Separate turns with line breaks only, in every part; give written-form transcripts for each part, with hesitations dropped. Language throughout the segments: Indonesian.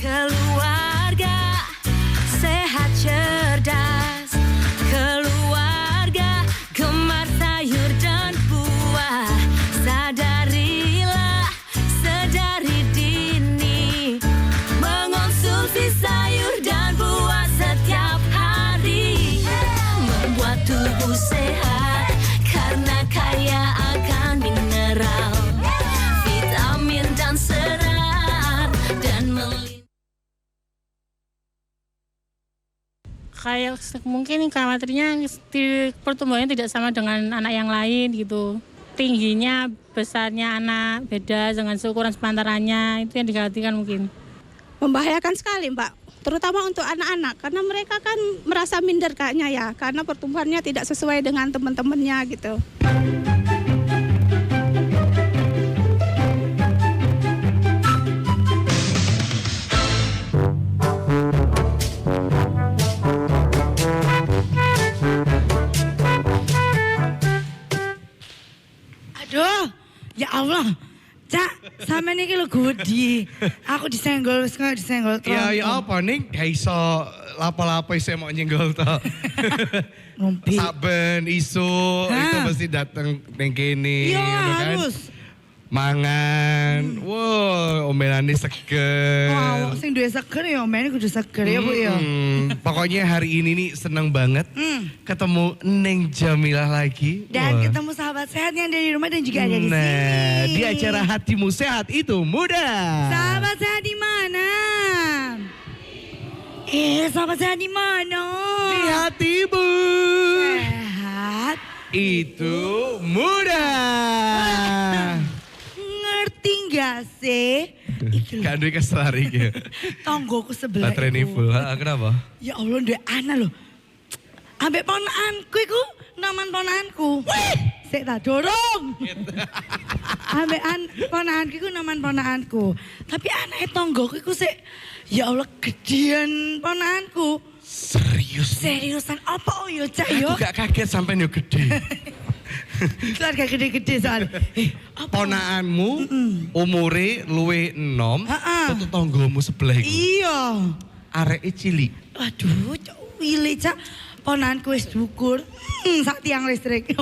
Keluarga sehat cerdas, keluarga gemar sayur dan buah. Sadarilah sedari dini, mengonsumsi sayur dan buah setiap hari, membuat tubuh sehat karena kaya akan mineral, vitamin dan serat, dan
kayak mungkin khawatirnya pertumbuhannya tidak sama dengan anak yang lain gitu. Tingginya, besarnya anak beda dengan ukuran sepantarannya, itu yang dikhawatirkan mungkin.
Membahayakan sekali Mbak, terutama untuk anak-anak karena mereka kan merasa minder kayaknya ya, karena pertumbuhannya tidak sesuai dengan teman-temannya gitu.
Aduh, ya Allah, Cak, sama ini lo gudi. Aku disenggol, sekarang disenggol.
Ya apa nih, gak iso lapa-lapa iso mau nyenggol toh.
Ngompi.
Saben isu itu pasti datang neng kene.
Iya
gitu kan.
harus.
Mangan, wow, omelannya seger.
Wow, sing duwe seger ya, omelnya kudu seger ya Bu ya.
Pokoknya hari ini nih seneng banget ketemu Neng Jamilah lagi.
Dan
Wah.
ketemu sahabat sehat yang dari rumah dan juga ada di sini.
Nah, di acara Hatimu Sehat Itu Mudah.
Sahabat sehat di mana? Sahabat sehat di mana?
Di hatimu
Sehat.
itu mudah.
Ngerti gak sih? Iki
Gak ada keselari gitu.
tonggoku sebelah
Baterai
iku.
full. Kenapa?
Ya Allah, duwe anak loh. Ambek ponakanku iku, naman ponakanku. Sik tak dorong. Ambek ponakanku iku naman ponakanku. Tapi anake tonggoku iku sik, ya Allah gedean ponakanku. Seriusan apa yo Cak yo?
Aku gak kaget sampai yo gede.
Keluarga gede-gede soal. Apa?
Ponakanmu umure luwe enom,
Ha-ha.
tetanggamu sebelah iku.
Iya.
Areke cilik.
Aduh, wile Cak. Ponakanku wis dukur. Sak tiang listrik.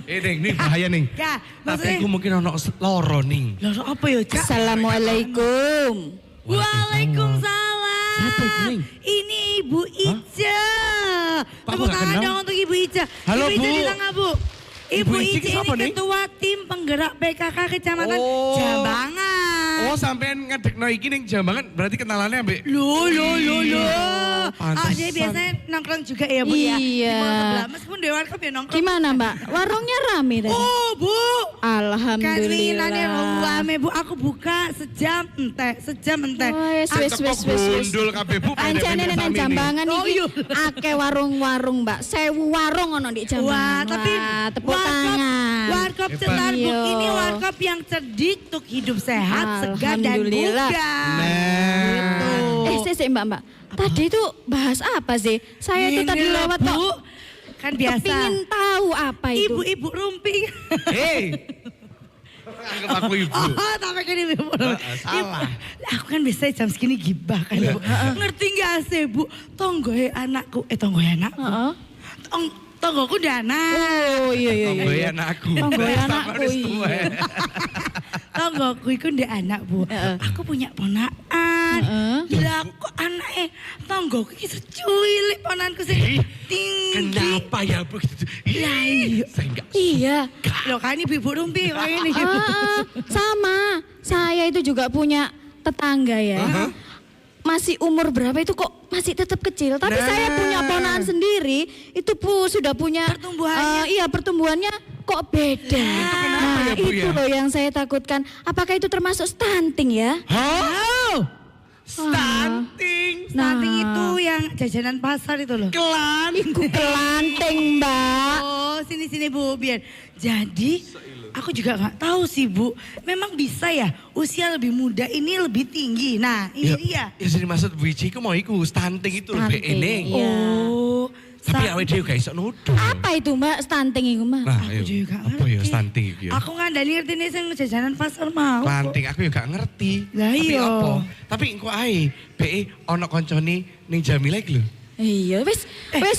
Ning, ini bahaya ning.
Ya,
Tapi
maksudnya-
aku mungkin ono loro ning.
Lho apa ya Cak?
Assalamualaikum.
Waalaikumsalam.
Siapa ini?
Ini Ibu Ica.
Pak, aku
Tepuk
gak
tangan
kenal.
dong untuk Ibu Ica.
Halo,
Ibu Ica
Bu.
di tengah Bu.
Ibu
Ibu
Ica
Ica
siapa,
ini
nih?
ketua tim penggerak PKK Kecamatan
Oh.
Jambangan.
Oh, sampean ngedekno iki ning Jambangan berarti kenalannya ambek.
Loh.
pantesan.
Jadi biasanya nongkrong juga ya Bu ya. Di
Iya.
mall sebelah. Meskipun di warkop ya nongkrong.
Gimana Mbak? Warungnya rame tadi?
Oh Bu. Kan winginane
Alhamdulillah.
rame Bu. Aku buka sejam entek.
Wes wes
Tepok
wes wes.
gundul kabeh Bu.
Pancene
pendek-pendek
nang
sami nih.
Jambangan
Oh,
iki
iya.
akeh warung-warung Mbak. 1000 warung ono di Jambangan.
Wah, tapi
Wah, tepuk tangan.
warkop
Hebat.
Cetar Bu,
Iya.
ini warkop yang cerdik untuk hidup sehat, segar dan
Alhamdulillah.
bugar.
Nah.
Sik Mbak. Tadi itu bahas apa sih? Saya itu tadi
Ini loh,
lewat
Bu.
kok.
Kan biasa.
Kepingin tahu apa itu.
Ibu-ibu rumping.
Hei. Anggap aku ibu.
Oh, tapi kan ibu rumping.
Salah.
Lah, aku kan biasa jam segini gibah kan Bu. Ngerti gak sih Bu? Tonggoe anakku. Tonggoe anakku.
Heeh.
Tonggoku udah anak.
Oh iya.
Tonggoe anakku.
Tonggoe
Sama
anakku,
wis tua.
iya.
Tonggoku itu udah anak Bu. Aku punya ponakan. Gila kok anaknya tonggoku itu secuilik ponanku sih. Tinggi.
Kenapa ya begitu?
Lah, iya.
Saya enggak.
Iya.
Loh kan ini ibu rumpi kayak ini.
Sama. Saya itu juga punya tetangga ya. Masih umur berapa itu kok masih tetap kecil. Tapi saya punya ponakan sendiri. Itu sudah punya
Pertumbuhannya.
iya pertumbuhannya kok beda.
kenapa ya, Bu,
itu
ya?
loh yang saya takutkan. Apakah itu termasuk stunting ya?
Hah? Stunting.
Stunting
Nah.
itu yang jajanan pasar itu loh.
Kelan.
Kelanting mbak.
Oh sini Bu biar. Jadi aku juga nggak tahu sih Bu. Memang bisa ya usia lebih muda ini lebih tinggi. Nah ini dia.
Ya jadi maksud Bu Ici ku mau iku stunting itu lebih
Stunting,
eneng.
iya.
Oh
Tapi awake dhewe gak iso nuduh.
Apa itu Mbak stunting itu Mbak?
Nah,
Aku
ayo.
juga gak
Apa ya
ngerti.
stunting iki ya?
Aku ngandani ngerti nih sing jajanan pasar mau.
Planting aku ya gak ngerti.
Lah
Tapi
iya.
apa? Tapi engko ae BE ono koncone ning Jamila iki lho.
Iya wis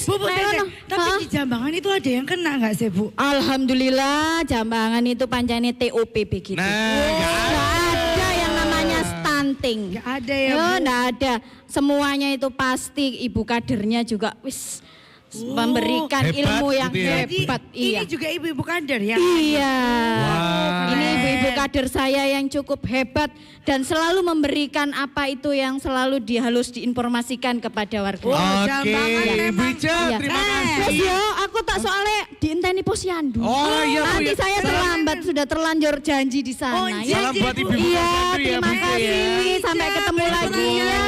Bu,
ayo,
Tete,
no.
tapi
Hah?
di Jambangan itu ada yang kena nggak sih Bu?
Alhamdulillah Jambangan itu pancane TOP begitu.
Nah,
Nggak ada yang namanya stunting.
Nggak ada ya, Bu?
Nggak ada. Semuanya itu pasti ibu kadernya juga wis memberikan
hebat
ilmu yang
gitu ya.
hebat. Iya.
Ini juga ibu-ibu kader ya?
Iya.
Wah.
Ini ibu-ibu kader saya yang cukup hebat dan selalu memberikan apa itu yang selalu harus diinformasikan kepada warga.
Oh,
Oke,
Jambangan
Ibu
memang.
Ica,
Iya.
terima
Eh,
kasih.
Terus ya, aku tak soalnya diinteni posyandu.
Oh, iya, Bu,
Nanti
ya.
saya terlambat, sudah terlanjur janji di sana.
Oh,
ya.
Salam buat ibu-ibu
Iya,
posyandu ya,
terima
Bu Ica,
kasih.
ya.
Sampai ketemu
Ica,
lagi ya.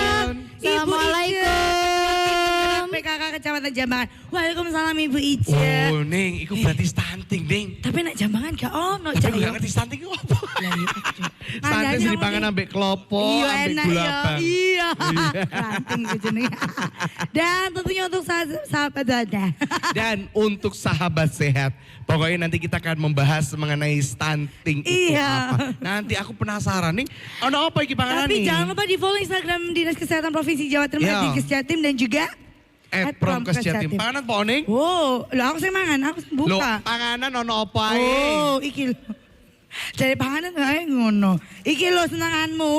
Ibu
Assalamualaikum.
PKK Kecamatan Jambangan. Waalaikumsalam Ibu Ica.
Oh, Ning, iku berarti stunting, Ning.
Tapi nak Jambangan gak ono
Tapi
Cak,
aku
ya.
gak ngerti stunting itu apa. Stunting
Andanya
sing dipangan ambek klopo,
Iya
ambek
enak
gula
ya.
abang.
Iya. Ranting gitu jenenge. Dan tentunya untuk sahabat Dada.
Dan untuk sahabat sehat, pokoknya nanti kita akan membahas mengenai stunting itu
Iya.
apa. Nanti aku penasaran nih, ono apa iki panganan
Tapi
nih?
jangan lupa di follow Instagram Dinas Kesehatan Provinsi Jawa Timur
Iya.
di Kesjatim dan juga
Promkes Jatim. Panganan po Ning?
Oh, lo aku sing mangan, aku sing
Loh,
buka.
panganan ono apa ae?
Oh, iki lho. Dari panganan kayak ngono. Iki lo senanganmu.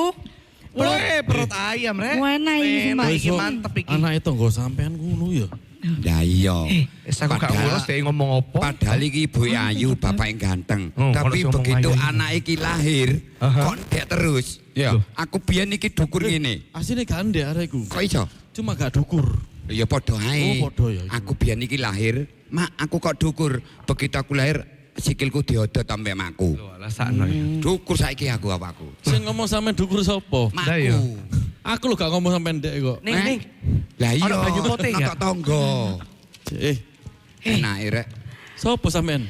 Perut ayam, Rek.
Enak ini,
Enak
Mbak.
iki mantep iki.
Anak itu nggak sampean ngono ya.
Lah iya.
Wis aku gak
Padahal-
ngurus deh ngomong apa.
Padahal iki ibu Ayu, bapak yang ganteng.
Oh,
Tapi
kalau ngomong
begitu
Ayu.
anak iki lahir, kok ndek terus. Ya,
Loh.
aku biyen iki dukur ngene.
Asine gak ndek areku.
Kok iso?
Cuma gak dukur.
Ya padha ae.
Oh, padha ya, iya.
Aku biyen iki lahir, mak aku kok dukur. Begitu aku lahir, sikilku diodot sampe makku.
Loh, alasakno ya.
Dukur saiki aku apaku.
Sing ngomong sampean dukur sapa?
Lah iya.
Makku.
Aku lho gak ngomong sampean ndek kok.
Ning, Ning.
Lah iya.
Ono banyu putih
Nonton
gak?
tangga. Enak rek.
Sapa sampean?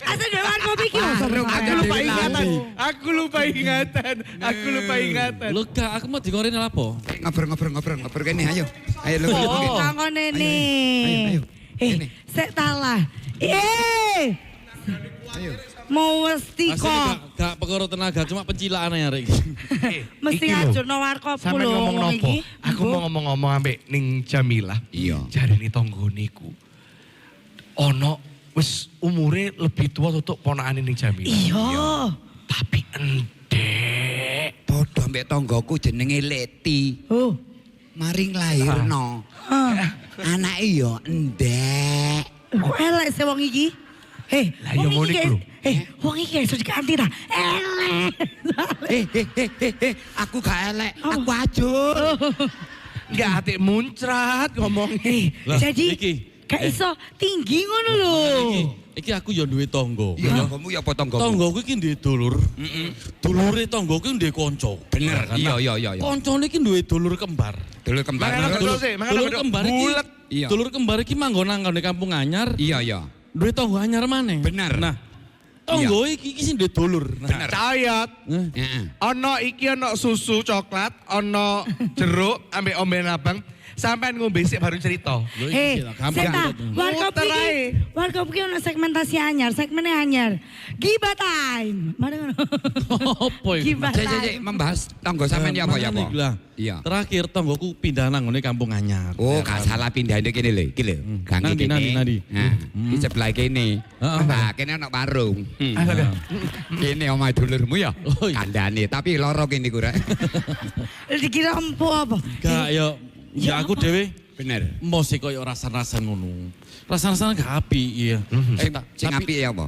Asal dewan kopi ki.
Aku lupa ingatan. Aku lupa ingatan. Aku lupa ingatan.
Lho gak aku mau digoreng apa?
Ngobrol kene ayo. Ayo lu.
Oh, kangkone
Ayo,
nih.
Ini.
Sek talah. Mau mesti
Asine
kok.
gak perkara tenaga, cuma pencilaan ae arek.
Mesti
Iki lho.
ngajurno warkop
Sampe
lho
ngomong
ngomong
nopo?
iki.
Aku mau ngomong-ngomong ambek ning Jamila.
Iya.
Jarene tanggoniku. Ono wis umure lebih tua tutuk ponakane ning Jamila.
Iya.
Tapi endek.
Padha mbek tanggoku jenenge Leti.
Oh.
Maring lahirno. Anake yo endek.
Kok elek sih wong iki?
Lah, ya ngono iku lho.
Wong iki iso diganti ta? Elek.
Aku gak elek, aku ajur.
Enggak hati muncrat ngomongnya.
Lah,
Jadi
iki.
gak iso tinggi ngono lho.
Iki aku ya duwe tangga.
Iya, kamu ya apa tanggoku?
Tanggoku iki duwe dulur. Dulure tanggoku duwe kanca.
Bener, iya.
Kancane iki duwe dulur kembar.
Dulur kembar.
Mangan
Dulur-
bedok sih, mangan
Dulur
bedok.
kembar iki.
Bulet.
Iya.
Dulur kembar iki manggon nang ngene Kampung Anyar.
Iya.
Duwe tangga anyar maneh.
Bener.
Nah, tangga iki sing duwe dulur. Nah,
Bener.
Cayat.
Heeh.
Ono iki ono susu coklat, ono jeruk ambek omben abang. Sampean ngombe sik baru cerita.
lho iki
Hei,
lah, gampang
Seta,
gitu.
warkop
Muter
iki,
ae.
warkop iki ono segmentasi anyar, segmennya anyar. Giba time. Mari ngono.
Apa iki?
Giba
Cek,
time.
membahas tangga sampean ya apa ya apa?
Lah.
Iya.
Terakhir tanggoku pindah nang ngene Kampung Anyar.
Oh,
Ya
gak
kan?
salah pindah ini kene lho, iki lho. Gang
Nandi,
kene.
nandi.
Nah, di sebelah kene.
Heeh.
Nah, kene ono warung. Kene omah dulurmu ya.
Oh, iya.
Kandhane, tapi loro kene ku rek.
Dikira empu apa?
Gak ya aku dhewe
Bener.
mosok koyo rasan-rasan ngono. Rasan-rasan gak apik iya.
Sing
Tapi
apik ya apa?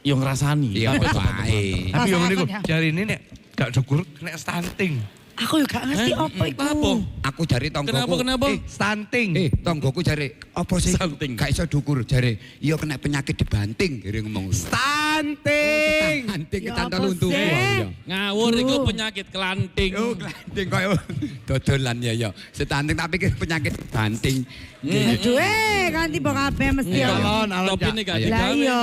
yo ngrasani.
Iya,
Tapi
bae.
Tapi yang ini
Rasakan ya.
jari ini nek gak cukur kena stunting.
Aku juga ngerti apa iku.
Apa?
Aku jari tanggoku.
Kenapa?
Stunting.
Tanggoku jari apa sih?
Stunting.
Gak iso dukur jari. Iya kena penyakit dibanting kira ngomong.
Stunting.
Banting
Ya
ketantol
apa
untu.
sih?
Ngawur iku penyakit kelanting.
Oh, banting koyo dodolan ya. Stunting tapi kira penyakit banting.
Aduh, ganti mbok kabeh mesti
Iya,
ya.
Alon,
Tapi
Cak.
ini gak
Iya.
Lah
digawe.
iya.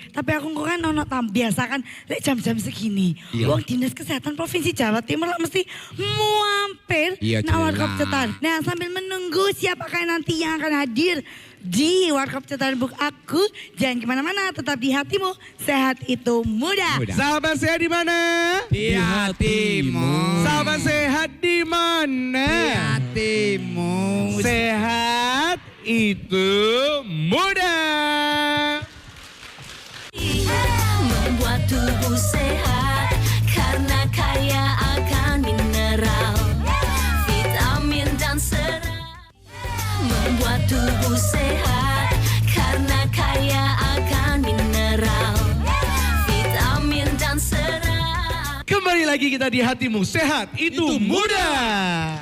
Tapi aku kok kan ono biasa kan lek jam-jam segini.
Iya.
Wong Dinas Kesehatan Provinsi Jawa Timur lek mesti mampir
Iya,
nah Warkop
jelas.
Cetar. Nah sambil menunggu siapakah nanti yang akan hadir di Warkop Cetar Book aku, jangan kemana-mana, tetap di hatimu, sehat itu mudah.
Sahabat sehat di mana?
Di hatimu.
Sahabat sehat di mana?
Di hatimu.
Sehat itu mudah.
Membuat tubuh sehat karena kaya akan mineral, vitamin dan serat. Membuat tubuh sehat karena kaya akan mineral, vitamin dan serat.
Kembali lagi kita di hatimu, sehat itu mudah.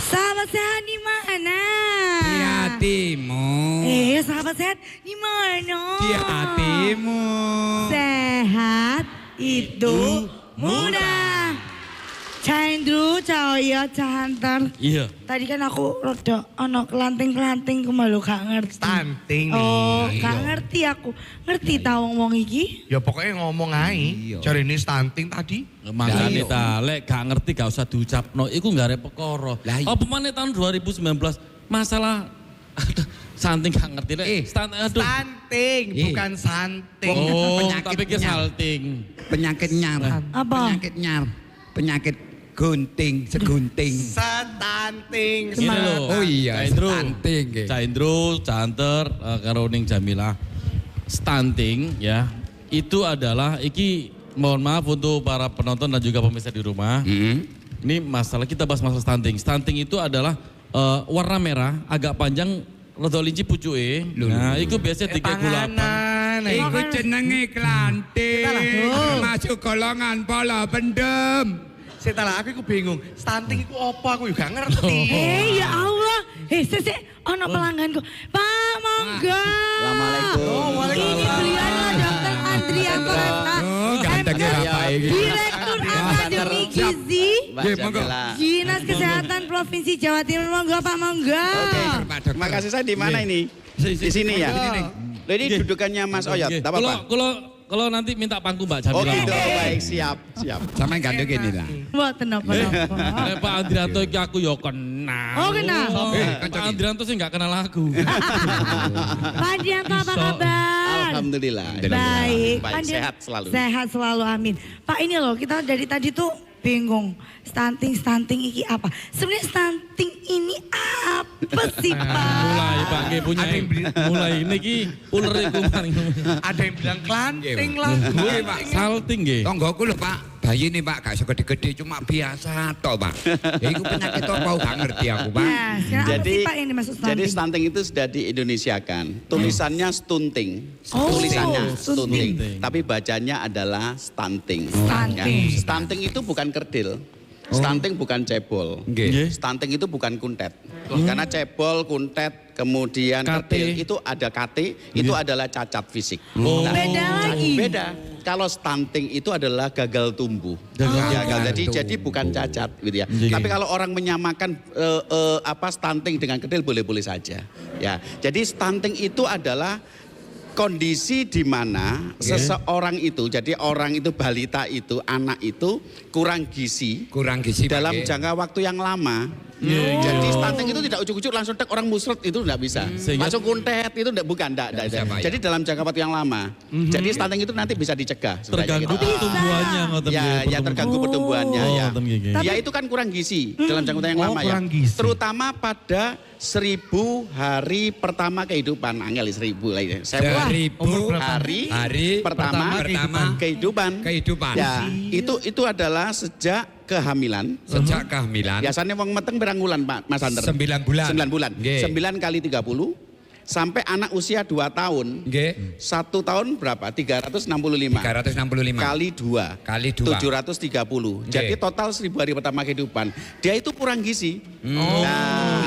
Sahabat sehat di mana?
Di hatimu.
Sahabat sehat di mana?
Di hatimu.
Sehat itu mudah. Chandru, Cahaya, Cahantar.
Iya.
Tadi kan aku rada ono kelanting-kelanting kemalu gak ngerti.
Stunting
Oh,
nih.
gak ngerti aku. Ngerti tau ngomong iki?
Ya pokoknya ngomong aja.
Iya.
Cari ini stunting tadi.
Makanya
Lah,
ta lek gak ngerti gak usah diucapno, iku gak ada perkara.
Lah, iya.
Apa maneh tahun 2019 masalah santing gak ngerti lek. Aduh.
Stunting, bukan santing.
Oh,
Penyakit
tapi ke
nyar.
salting.
Penyakit nyar.
Apa?
Penyakit nyar. Penyakit gunting, segunting.
Stunting.
Gini lho.
Oh iya,
Cak Indro.
stunting, nggih.
Cak Indro, Canter, karo ning Jamila. Stunting ya, itu adalah iki mohon maaf untuk para penonton dan juga pemirsa di rumah. Ini masalah kita bahas masalah stunting. Stunting itu adalah warna merah, agak panjang, rada linci pucuke. Nah, itu biasanya 38.
Iku jenenge klanting. Masuk golongan pola pendem.
Setelah aku bingung, stunting itu apa aku juga ngerti.
Ya Allah. Sese, ono pelangganku. Pak, monggo.
Assalamualaikum.
Ini beliau adalah Dr. Andrian Koreska.
Oh, gantengnya apa ini?
Direktur Akademi Gizi.
Mbak
Nggih, monggo.
Jamila.
Dinas Kesehatan Provinsi Jawa Timur. Monggo Pak, monggo.
Terima kasih, saya di mana ini? Di sini ya? Loh, ini dudukannya Mas Oyot, tak apa-apa?
Kalau nanti minta pangku Mbak Jamila.
Oh gitu, baik, siap.
Sama gandeng ini lah.
Mboten napa-napa.
Pak Andrianto iki aku ya kenal.
Oh, kenal?
Pak Andrianto sih nggak kenal aku.
Pak Andrianto apa kabar?
Alhamdulillah.
Baik.
Baik,
Andrian-
sehat selalu.
Sehat selalu, amin. Pak ini loh, kita dari tadi tuh bingung. Stunting iki apa? Sebenarnya stunting ini apa sih Pak?
Mulai Pak nggih punya
Ada yang beli-
mulai ini ki uler iku maring.
Ada yang bilang klanting lah.
Nggih, Pak.
Salting nggih.
Tonggoku lho Pak, bayi nih Pak, gak segede-gede cuma biasa toh Pak. Ya itu penyakit apa gak ngerti aku Pak.
Nah, sekarang apa sih Pak ini maksud stunting?
Jadi stunting itu sudah diindonesiakan. Tulisannya stunting.
Oh,
Tulisannya
stunting.
stunting. Tapi bacanya adalah stunting.
Stunting.
Ya. Stunting itu bukan kerdil. Stunting bukan cebol.
Nggih.
Stunting itu bukan kuntet. Karena cebol, kuntet, kemudian
KT.
kerdil itu ada KT, itu adalah cacat fisik.
Beda lagi.
Beda. Kalau stunting itu adalah gagal tumbuh. Gagal. Jadi bukan cacat gitu ya. Tapi kalau orang menyamakan stunting dengan kerdil boleh-boleh saja. Ya. Jadi stunting itu adalah kondisi di mana seseorang itu, jadi orang itu, balita itu, anak itu kurang gizi
Kurang gizi Pak,
dalam
nggih.
jangka waktu yang lama. Jadi stunting itu tidak ujuk-ujuk langsung tek orang musret itu tidak bisa.
Sehingga-
Masuk kuntet itu bukan.
Nggak bisa, Pak, ya.
Jadi dalam jangka waktu yang lama. Jadi stunting itu nanti bisa dicegah. sebenarnya
Terganggu
gitu.
pertumbuhannya ngoten
Ya,
nggih,
ya terganggu pertumbuhannya
Oh,
ya.
ngoten nggih, nggih.
Ya itu kan kurang gizi dalam jangka waktu yang lama ya.
kurang gizi.
Terutama pada 1000 hari pertama kehidupan. Angel 1000 lah ya.
1000
hari,
pertama
kehidupan.
kehidupan.
Ya, itu adalah sejak kehamilan.
Sejak kehamilan
Biasanya wong meteng berang bulan Pak Mas Ander?
9 bulan.
9 bulan.
Nggih.
9 kali 30 sampai anak usia 2 tahun.
Nggih.
1 tahun berapa? 365.
365
Kali 2.
Kali 2.
730.
Nggih.
Jadi total 1000 hari pertama kehidupan. Dia itu kurang gizi. Nah,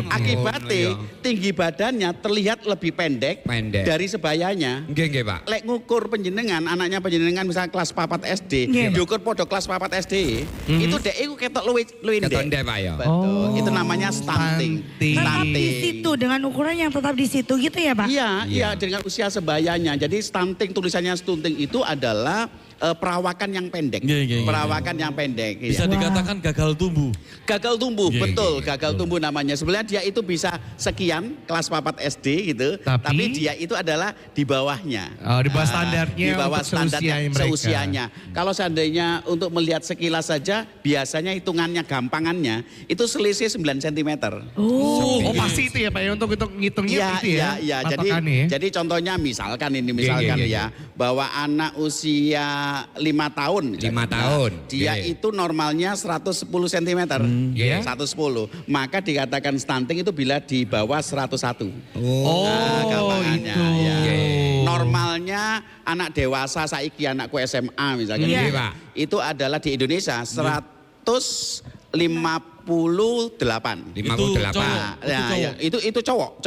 akibatnya tinggi badannya terlihat lebih pendek,
Pendek.
dari sebayanya.
Nggih nggih Pak.
Lek ngukur penjenengan, anaknya penjenengan misalnya kelas 4 SD,
Nggih.
diukur podo kelas 4 SD, itu dek iku ketok luwih ndek.
Keton ndek, Pak, ya?
Betul. Itu namanya stunting.
Tetap di situ dengan ukuran yang tetap di situ gitu ya Pak?
Iya, dengan usia sebayanya. Jadi stunting, tulisannya stunting itu adalah perawakan yang pendek. Perawakan yang pendek.
Bisa
Iya.
dikatakan gagal tumbuh.
Gagal tumbuh, betul. Gagal tumbuh namanya. Sebenarnya dia itu bisa sekian kelas 4 SD gitu, tapi dia itu adalah di bawahnya.
Oh, di bawah standarnya
Di bawah
untuk
standarnya
mereka.
seusianya. Kalau seandainya untuk melihat sekilas saja, biasanya hitungannya gampangannya itu selisih 9 cm.
Oh, pasti itu ya Pak ya untuk ngitungnya itu ya.
Iya.
Patokannya ya.
Jadi contohnya misalkan ya, bahwa anak usia 5 tahun.
5 tahun.
Dia itu normalnya 110 cm. 110. Maka dikatakan stunting itu bila di bawah 101. Gampangannya,
itu.
ya. Normalnya anak dewasa saiki anakku SMA misalnya.
Iya, Pak.
Itu adalah di Indonesia 158.
58.
Nah, itu cowok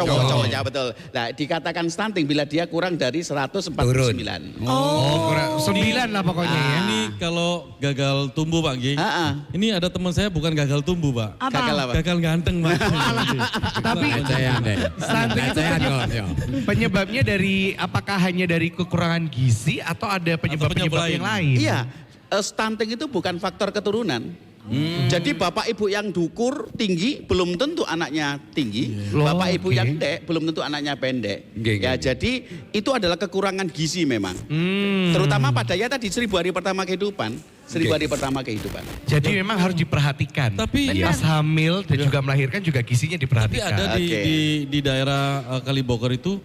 ya betul. Nah, dikatakan stunting bila dia kurang dari 149.
Kurang 9 lah pokoknya ya.
Ini kalau gagal tumbuh Pak G. Ini ada teman saya bukan gagal tumbuh Pak.
Gagal apa?
Gagal ganteng Pak.
Tapi stunting itu penyebabnya dari apakah hanya dari kekurangan gizi atau ada penyebab-penyebab yang lain?
Iya, stunting itu bukan faktor keturunan. Jadi bapak ibu yang dukur tinggi belum tentu anaknya tinggi, bapak ibu yang pendek belum tentu anaknya pendek. Ya jadi itu adalah kekurangan gizi memang. Terutama pada ya tadi 1000 hari pertama kehidupan. 1000 hari pertama kehidupan.
Jadi memang harus diperhatikan.
Tapi
pas hamil dan juga melahirkan juga gizinya
Tapi
diperhatikan.
ada di daerah Kalibogor itu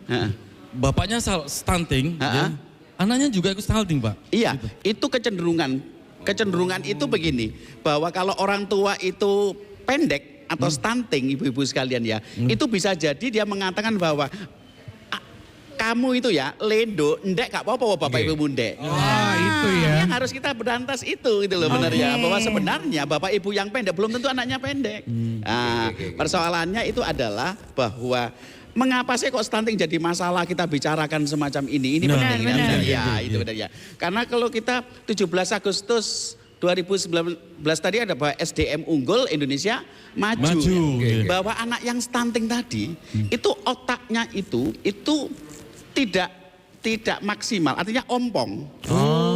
bapaknya stunting, ya, anaknya juga ikut stunting Pak.
Iya, itu kecenderungan itu begini, bahwa kalau orang tua itu pendek atau stunting ibu-ibu sekalian ya, itu bisa jadi dia mengatakan bahwa kamu itu ya lendo, ndek gak apa-apa bapak ibu ndek.
Itu ya.
Yang harus kita berantas itu gitu loh benar ya, bahwa sebenarnya bapak ibu yang pendek belum tentu anaknya pendek. Persoalannya itu adalah bahwa mengapa sih kok stunting jadi masalah kita bicarakan semacam ini? Ini penting. Ya, itu benar ya. Karena kalau kita 17 Agustus 2019 tadi ada bahwa SDM unggul Indonesia maju. Bahwa anak yang stunting tadi itu otaknya itu tidak maksimal, artinya ompong.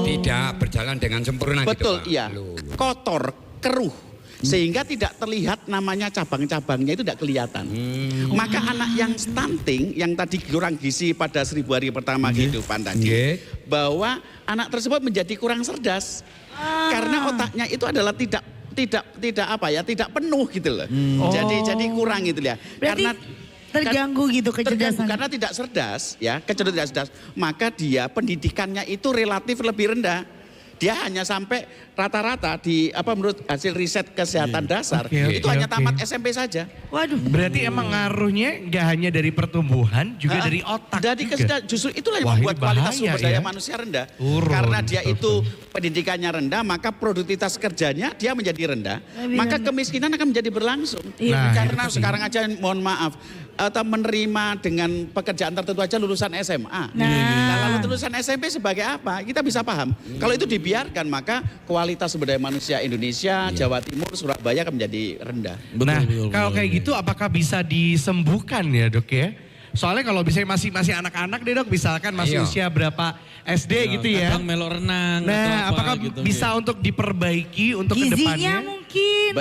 Tidak berjalan dengan sempurna.
Betul,
gitu, Pak.
iya. Kotor, keruh. Sehingga tidak terlihat namanya cabang-cabangnya itu tidak kelihatan. Maka anak yang stunting, yang tadi kurang gizi pada 1000 hari pertama kehidupan tadi, bahwa anak tersebut menjadi kurang cerdas. Karena otaknya itu adalah tidak penuh gitu loh. Jadi kurang gitu ya.
Berarti terganggu gitu kecerdasan.
Karena tidak cerdas ya, kecerdasan tidak cerdas, maka dia pendidikannya itu relatif lebih rendah. Dia hanya sampai rata-rata menurut hasil riset kesehatan dasar itu hanya tamat SMP saja.
Waduh.
Berarti emang ngaruhnya nggak hanya dari pertumbuhan, juga dari otak.
Dari justru itulah yang membuat kualitas sumber daya manusia rendah. Karena dia itu pendidikannya rendah, maka produktivitas kerjanya dia menjadi rendah. Maka kemiskinan akan menjadi berlangsung. Karena sekarang aja mohon maaf, atau menerima dengan pekerjaan tertentu aja lulusan SMA. Nah, lalu lulusan SMP sebagai apa? Kita bisa paham. Kalau itu dibiarkan, maka kualitas sumber daya manusia Indonesia, Jawa Timur, Surabaya akan menjadi rendah.
Kalau kayak gitu apakah bisa disembuhkan ya Dok ya? Soalnya kalau misalnya masih anak-anak deh Dok, misalkan masih usia berapa SD gitu ya.
Kadang melok renang
Nah,
atau
apakah
gitu,
bisa untuk diperbaiki untuk
Gizinya
kedepannya?
mungkin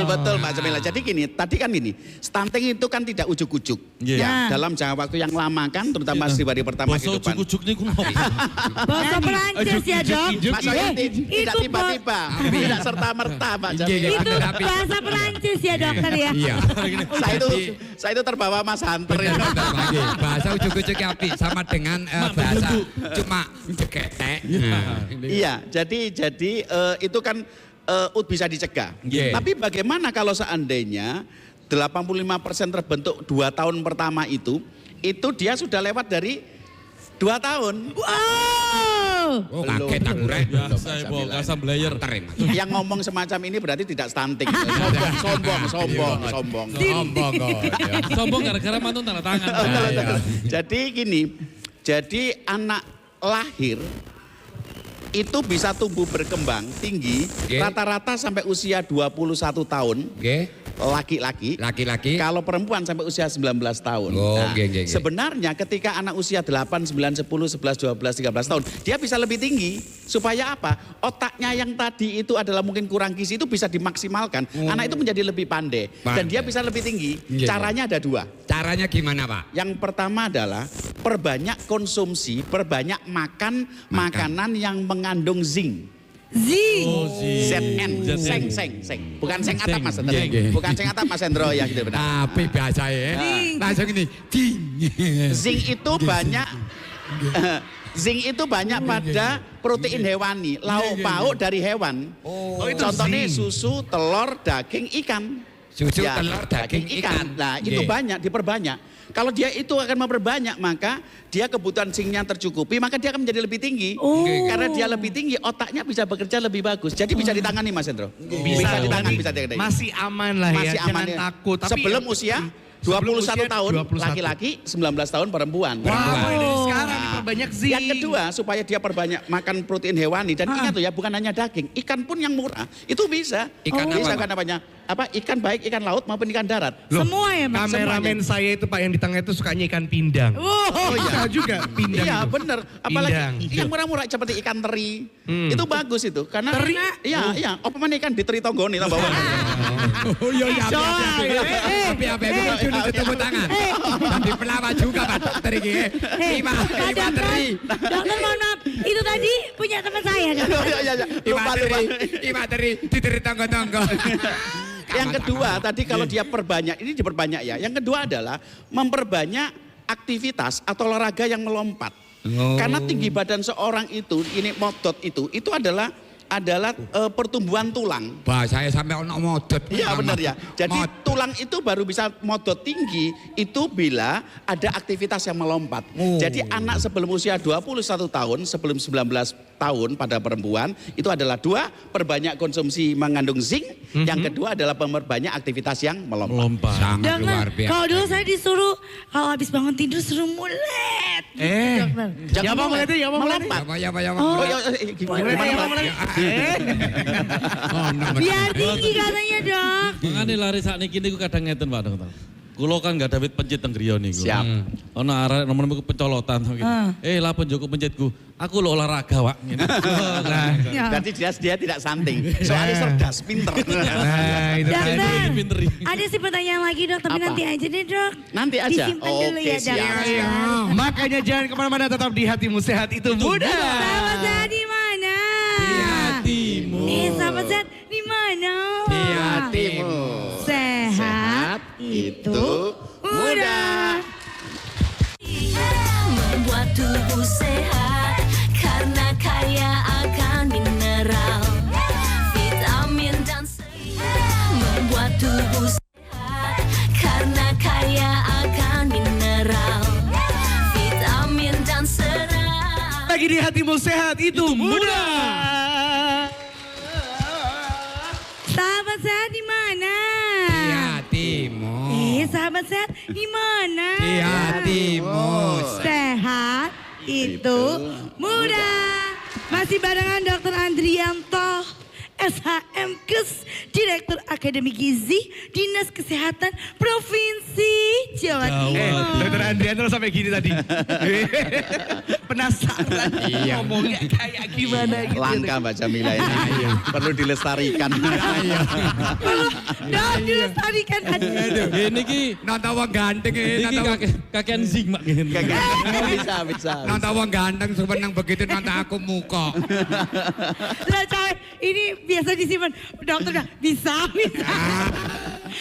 Betul Mbak Jamila. Jadi gini, tadi kan gini, stunting itu kan tidak ujuk-ujuk. Ya, dalam jangka waktu yang lama kan, terutama 1000 hari pertama
Basa
kehidupan.
ujuk-ujuk nih ku ngopo.
bahasa Perancis ya Dok.
Maksudnya tidak tiba-tiba, tidak serta-merta Mbak Jamila.
Itu bahasa Perancis ya dokter ya.
Iya.
Saya itu terbawa Mas Hunter ya.
Bahasa ujuk-ujuk api sama dengan bahasa cuma ceketek.
Iya, jadi itu kan bisa dicegah. Tapi bagaimana kalau seandainya 85% terbentuk 2 tahun pertama itu dia sudah lewat dari 2 tahun.
Wow.
Oh, kaget aku rek.
Biasa ibu, kasam blayer.
Yang ngomong semacam ini berarti tidak stunting. Sombong.
Sombong gara-gara mantun tanda tangan.
Jadi gini, jadi anak lahir itu bisa tumbuh berkembang tinggi
Oke.
rata-rata sampai usia 21 tahun.
Oke.
Laki-laki.
Laki-laki.
Kalau perempuan sampai usia 19 tahun.
Oh, oke.
Sebenarnya ketika anak usia 8, 9, 10, 11, 12, 13 tahun, dia bisa lebih tinggi. Supaya apa? Otaknya yang tadi itu adalah mungkin kurang gizi itu bisa dimaksimalkan. Anak itu menjadi lebih pandai. Dan dia bisa lebih tinggi.
Iya.
Caranya ada 2.
Caranya gimana, Pak?
Yang pertama adalah perbanyak konsumsi, perbanyak makan makanan yang mengandung zinc. ZN, seng. Bukan seng atap Mas Hendro. Bukan seng atap Mas Hendro ya gitu benar.
Tapi biasa ya. Langsung ini. Ding.
Zinc itu banyak zinc itu banyak pada protein hewani, lauk pauk dari hewan.
itu
Contohnya
zinc.
susu, telur, daging, ikan.
Susu,
Ya,
telur, daging, ikan.
Nah, itu
Iya.
banyak, diperbanyak. Kalau dia itu akan memperbanyak, maka dia kebutuhan zincnya tercukupi, maka dia akan menjadi lebih tinggi. Karena dia lebih tinggi, otaknya bisa bekerja lebih bagus. Jadi bisa ditangani Mas Hendro. Bisa ditangani,
Jadi
bisa ditangani.
masih aman lah
Masih
ya,
aman
jangan
ya.
takut. Tapi
Sebelum usia 21 tahun
21.
laki-laki, 19 tahun perempuan.
Wah, mulai dari sekarang
Nah,
diperbanyak zinc.
Yang kedua, supaya dia perbanyak makan protein hewani dan ingat tuh ya, bukan hanya daging, ikan pun yang murah itu bisa.
Ikan
bisa
apa,
kan namanya? Apa? Ikan baik ikan laut maupun ikan darat.
Loh,
Semua ya, Mas?
kameramen saya itu Pak yang di tengah itu sukanya ikan pindang.
Oh
Bisa juga pindang.
Iya
itu.
bener, apalagi
Pindang.
yang murah-murah seperti ikan teri, itu bagus itu karena
Teri?
iya, apa mana ikan di teri tonggoni lah bawa.
Oh iya, Api, dulu tepuk tangan. Jadi pelawak juga Pak dokter ini. Lima
Dokter,
teri.
dokter mohon maaf, itu tadi punya teman saya. Dokter.
Lupa.
Lima teri, diteri tonggo-tonggo.
Yang kedua tadi kalau dia perbanyak, ini diperbanyak ya. Yang kedua adalah memperbanyak aktivitas atau olahraga yang melompat. Karena tinggi badan seorang itu, ini modot itu adalah pertumbuhan tulang.
Bah, saya sampai ono modot.
Iya benar ya. Jadi tulang itu baru bisa modot tinggi itu bila ada aktivitas yang melompat. Jadi anak sebelum usia 21 tahun, sebelum 19 tahun pada perempuan itu adalah 2, perbanyak konsumsi mengandung zinc. Yang kedua adalah memperbanyak aktivitas yang melompat.
Sangat luar
Dokter,
biasa.
kalau dulu saya disuruh kalau habis bangun tidur suruh mulet. Dokter.
Jangan
Ya, Bang,
melompat.
berarti, ya, Bang, berarti.
melompat.
Ya,
Oh, ya, gimana
Gimana,
Bang?
Biar tinggi katanya, Dok.
Mengani lari saat ini niku kadang ngeten Pak Dokter. Kulo kan gak David pencet teng griya niku.
Siap.
Ono arek nomor pencolotan gitu. Lah penjoko pencetku. Aku lo olahraga, Wak. Nah,
Ya.
Berarti dia tidak santing. Soalnya cerdas, pinter.
Nah, itu
Dokter,
tadi.
Pinteri.
ada sih pertanyaan lagi dok, tapi
Apa?
nanti aja deh dok.
Nanti aja?
Disimpan dulu
Oke,
ya dok.
siap.
Makanya jangan kemana-mana, tetap di hatimu sehat itu mudah.
Sahabat saya di mana?
Di hatimu.
Sahabat sehat di mana?
Di hatimu.
Sehat itu mudah.
Membuat tubuh sehat karena kaya akan mineral, vitamin dan serat. Membuat tubuh sehat karena kaya akan mineral, vitamin dan serat.
Lagi di hatimu sehat itu mudah.
Sahabat sehat di mana?
Di hatimu.
Sahabat sehat di mana?
Di hatimu.
Sehat itu mudah. Masih barengan Dr. Andrianto, SHMKes, Direktur Akademi Gizi, Dinas Kesehatan Provinsi Jawa Timur.
Dokter Andrianto sampai gini tadi. Penasaran ngomongnya kayak gimana gitu.
Langka Mbak Jamila ini. Perlu dilestarikan.
Dok, dilestarikan.
Ini ki
Nonton wong ganteng
iki kakean zik mak ngene.
Bisa.
Nonton wong ganteng sebenang begitu nonton aku muka.
Sudah coy, ini biasa disimpan. Dokter udah bisa.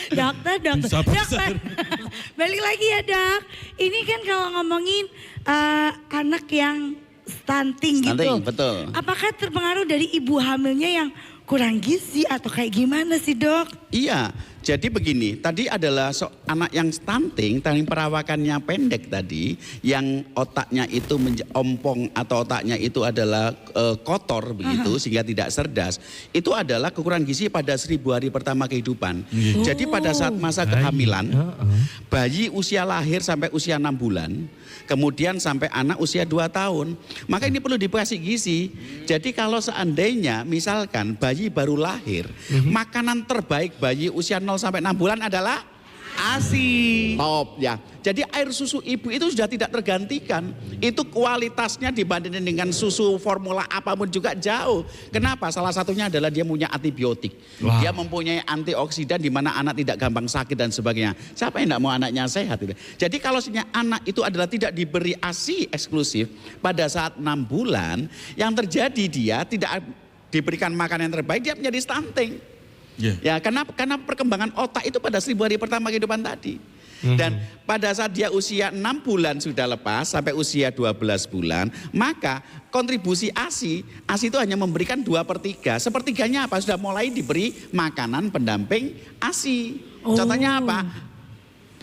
Dokter. Dokter. Balik lagi ya dok. Ini kan kalau ngomongin anak yang stunting gitu.
Stunting, betul.
Apakah terpengaruh dari ibu hamilnya yang kurang gizi atau kayak gimana sih dok?
Iya, jadi begini, tadi adalah anak yang stunting, yang perawakannya pendek tadi, yang otaknya itu ompong atau otaknya itu adalah kotor begitu, sehingga tidak cerdas. Itu adalah kekurangan gizi pada 1000 hari pertama kehidupan. Jadi pada saat masa kehamilan, bayi usia lahir sampai usia 6 bulan, kemudian sampai anak usia 2 tahun, maka ini perlu dikasih gizi. Jadi kalau seandainya misalkan bayi baru lahir, makanan terbaik bayi usia 0 sampai 6 bulan adalah
ASI.
top ya. Jadi air susu ibu itu sudah tidak tergantikan. Itu kualitasnya dibandingkan dengan susu formula apapun juga jauh. Kenapa? Salah satunya adalah dia punya antibiotik.
Wow.
Dia mempunyai antioksidan di mana anak tidak gampang sakit dan sebagainya. Siapa yang tidak mau anaknya sehat itu? Jadi kalau anak itu adalah tidak diberi ASI eksklusif pada saat 6 bulan, yang terjadi dia tidak diberikan makanan yang terbaik, dia menjadi stunting. Ya, karena perkembangan otak itu pada 1000 hari pertama kehidupan tadi. Dan pada saat dia usia 6 bulan sudah lepas sampai usia 12 bulan, maka kontribusi ASI itu hanya memberikan 2/3. Sepertiganya apa? Sudah mulai diberi makanan pendamping ASI. Contohnya apa?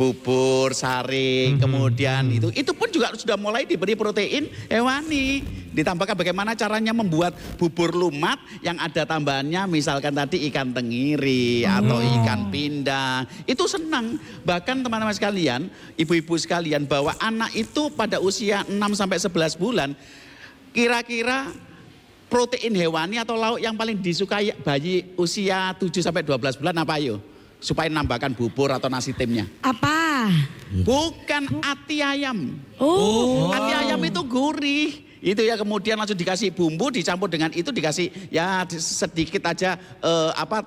Bubur, sari, kemudian itu pun juga sudah mulai diberi protein hewani. Ditambahkan bagaimana caranya membuat bubur lumat yang ada tambahannya misalkan tadi ikan tenggiri atau ikan pindang. Itu senang. Bahkan teman-teman sekalian, ibu-ibu sekalian, bahwa anak itu pada usia 6 sampai 11 bulan kira-kira protein hewani atau lauk yang paling disukai bayi usia 7 sampai 12 bulan apa ayo? Supaya nambahkan bubur atau nasi timnya.
Apa?
Bukan ati ayam.
Oh.
Ati ayam itu gurih. Itu ya, kemudian langsung dikasih bumbu, dicampur dengan itu, dikasih ya sedikit aja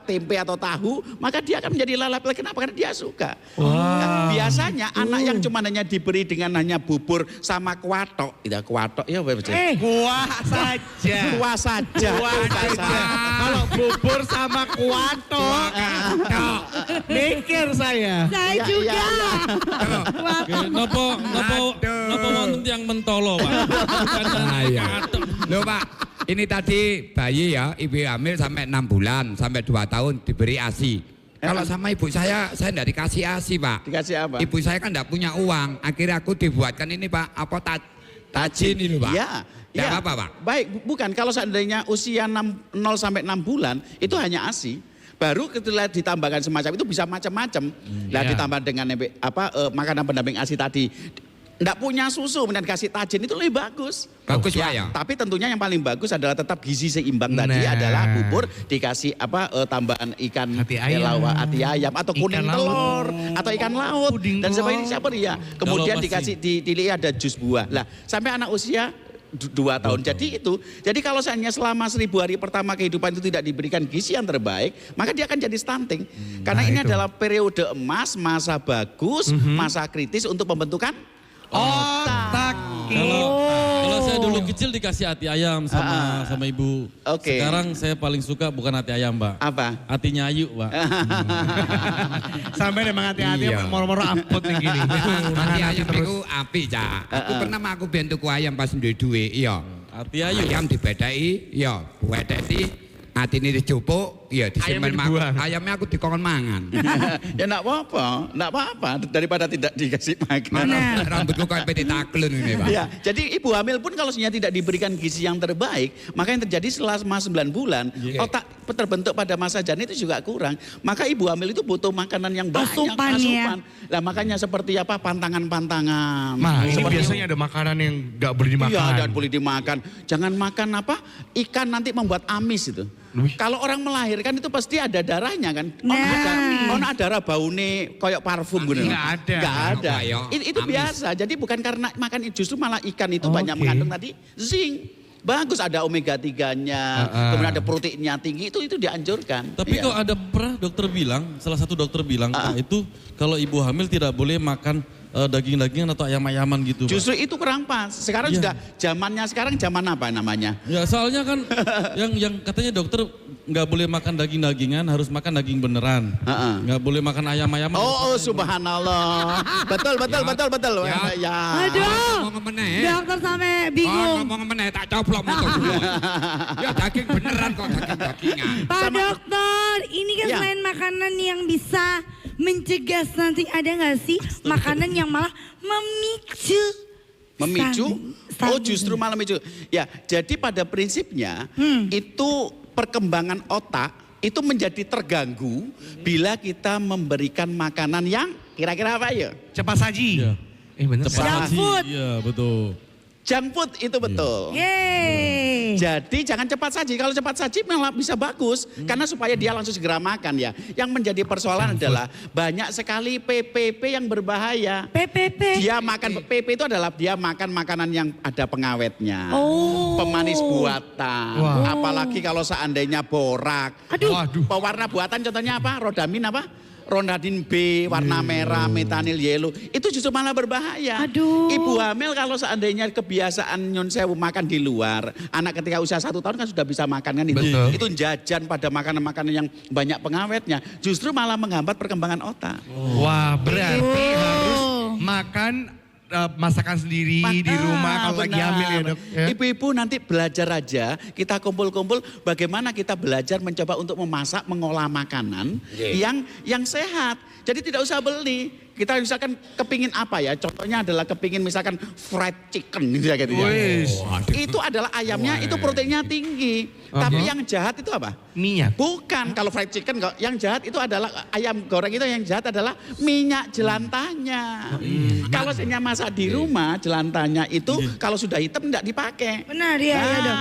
tempe atau tahu, maka dia akan menjadi lalap. Kenapa? Karena dia suka. Nah, biasanya anak yang cuma hanya diberi dengan hanya bubur sama kuatok, kuatok ya
Kuah saja.
kuah saja.
Kalau bubur sama kuatok, mikir saya.
Saya juga.
Nopo wonten yang mentolo, Pak.
Iya. Loh Pak, ini tadi bayi ya, ibu hamil sampai 6 bulan, sampai 2 tahun diberi ASI. Kalau sama ibu saya tidak dikasih ASI Pak.
Dikasih apa?
Ibu saya kan tidak punya uang, akhirnya aku dibuatkan ini Pak, tajin ini Pak.
Iya.
Tidak
Ya.
apa Pak?
Baik, bukan. Kalau seandainya usia 0 sampai 6 bulan, itu hanya ASI. Baru ketika ditambahkan semacam itu bisa macam-macam. Nah, ditambah dengan makanan pendamping ASI tadi. Nggak punya susu, kemudian kasih tajin itu lebih bagus.
Bagus Pak ya.
Tapi tentunya yang paling bagus adalah tetap gizi seimbang tadi adalah bubur dikasih tambahan ikan
Hati ayam.
hati ayam atau kuning telur atau ikan laut
Puding
dan
telur.
sebagainya siapa ya. Kemudian
Kalau
dikasih ada jus buah. Lah sampai anak usia 2 tahun. Jadi kalau seandainya selama 1000 hari pertama kehidupan itu tidak diberikan gizi yang terbaik, maka dia akan jadi stunting. Karena ini adalah periode emas, masa bagus, masa kritis untuk pembentukan
Otak.
Kalau saya dulu kecil dikasih hati ayam sama ibu.
Oke.
Sekarang saya paling suka bukan hati ayam, Mbak.
apa?
Hatinya Ayu, Pak.
Sampai memang hati-hati
Iya.
moro-moro amput nih gini.
Hati ayam itu api Cak. Aku pernah aku bentuk ayam pas duwe iya.
Hati Ayu.
Ayam dibedai, iya, wedeti atine dicupuk, iya disimpen
dibuang.
ayamnya aku dikongkon mangan.
Ya enggak apa-apa daripada tidak dikasih makan.
Rambutku kayak peti taklun ini Pak.
Ya, jadi ibu hamil pun kalau sebenarnya tidak diberikan gizi yang terbaik, maka yang terjadi selama 9 bulan, otak terbentuk pada masa janin itu juga kurang. Maka ibu hamil itu butuh makanan yang banyak,
Asupan ya.
Lah makanya seperti apa pantangan-pantangan.
Nah, ini
Seperti-
biasanya ada makanan yang nggak boleh dimakan.
Iya, dan boleh dimakan. Jangan makan ikan nanti membuat amis itu. Kalau orang melahirkan itu pasti ada darahnya kan. Ono darah baune koyok parfum gitu.
Nggak ada.
Nggak ada.
Kayak
Itu
amis.
biasa. Jadi bukan karena makan, justru malah ikan itu banyak mengandung tadi zinc. Bagus, ada omega 3-nya, kemudian ada proteinnya tinggi, itu dianjurkan.
Tapi
Iya.
kok ada pernah dokter bilang, salah satu dokter bilang, Pak, itu kalau ibu hamil tidak boleh makan daging-dagingan atau ayam-ayaman gitu, Pak.
Justru itu kurang pas. Sekarang
Iya.
sudah zaman apa namanya?
Ya soalnya kan yang katanya dokter nggak boleh makan daging-dagingan, harus makan daging beneran. Nggak boleh makan ayam-ayam.
Oh, subhanallah. Betul. Ya.
Aduh,
Ngomong meneh.
dokter sampai bingung.
Ngomong meneh tak coplok motor dulu. Ya daging beneran kok daging-dagingan.
Pak Dokter, ini kan
Ya.
selain makanan yang bisa mencegah stunting, ada nggak sih makanan yang malah memicu?
Oh, justru malah memicu. Ya, jadi pada prinsipnya itu perkembangan otak itu menjadi terganggu bila kita memberikan makanan yang kira-kira apa ya?
Cepat saji.
Iya.
Bener.
Cepat
Junk
saji.
food.
Iya betul.
Junk food itu betul.
Yeay.
Jadi jangan cepat saji. Kalau cepat saji malah bisa bagus karena supaya dia langsung segera makan ya. Yang menjadi persoalan adalah banyak sekali PPP yang berbahaya.
PPP.
Dia makan PP itu adalah dia makan makanan yang ada pengawetnya.
Oh.
Pemanis buatan.
Wah.
Apalagi kalau seandainya borak.
Waduh.
Pewarna buatan contohnya apa? Rodamin apa? Ronadin B, warna merah, metanil yellow. Itu justru malah berbahaya.
Aduh.
Ibu hamil kalau seandainya kebiasaan nyon sewu makan di luar. Anak ketika usia 1 tahun kan sudah bisa makan kan itu.
Betul.
Itu jajan pada makanan-makanan yang banyak pengawetnya. Justru malah menghambat perkembangan otak.
Wah, berarti harus makan masakan sendiri di rumah kalau lagi hamil ya, Dok. Ya?
Ibu-ibu nanti belajar aja, kita kumpul-kumpul bagaimana kita belajar mencoba untuk memasak, mengolah makanan yang sehat. Jadi tidak usah beli. Kita misalkan kepingin apa ya, contohnya adalah kepingin misalkan fried chicken gitu ya.
Wis.
Itu adalah ayamnya, itu proteinnya tinggi. Tapi yang jahat itu apa?
Minyak.
Bukan, kalau fried chicken yang jahat itu adalah ayam goreng itu yang jahat adalah minyak jelantahnya. Kalau saya masak di rumah jelantahnya itu kalau sudah hitam tidak dipakai.
Benar ya, ya dok.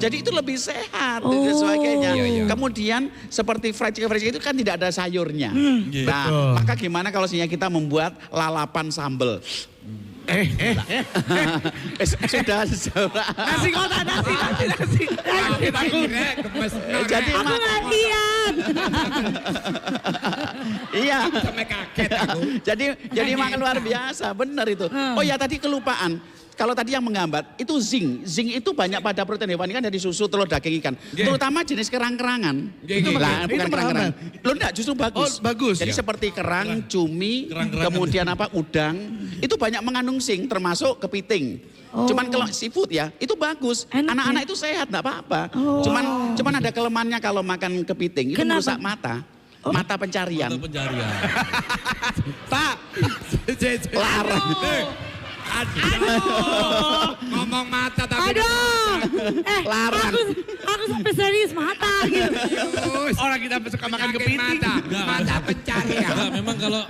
Jadi itu lebih sehat dan sebagainya. Kemudian seperti fried chicken itu kan tidak ada sayurnya. Nah,
Betul.
maka gimana kalau kita membuat lalapan sambal? Sudah.
Nasi kotak, nasi.
Kita kira gemes.
Jadi
Aku nggak lihat.
iya.
Sampai kaget aku.
Jadi makan luar biasa, benar itu. Oh ya tadi kelupaan. Kalau tadi yang menghambat itu zinc. Zinc itu banyak pada protein hewani kan dari susu, telur, daging ikan. Terutama jenis kerang-kerangan.
Itu
Lah,
itu
bukan kerang-kerang. Lo enggak, justru bagus.
Oh, bagus.
Jadi
Ya.
seperti kerang, cumi,
Kerang-kerangan.
kemudian apa udang, itu banyak mengandung zinc termasuk kepiting. Cuman kalau seafood ya, itu bagus.
Enak
Anak-anak
ya?
itu sehat, enggak apa-apa. Cuman ada kelemahannya kalau makan kepiting, itu
Kenapa?
merusak mata. Mata pencarian.
Untuk pencarian.
Pak, larang.
Aduh. Ngomong mata tapi.
Aduh.
Larang.
Aku sampai serius mata gitu.
Orang kita suka makan kepiting.
Mata pencarian.
Enggak, memang kalau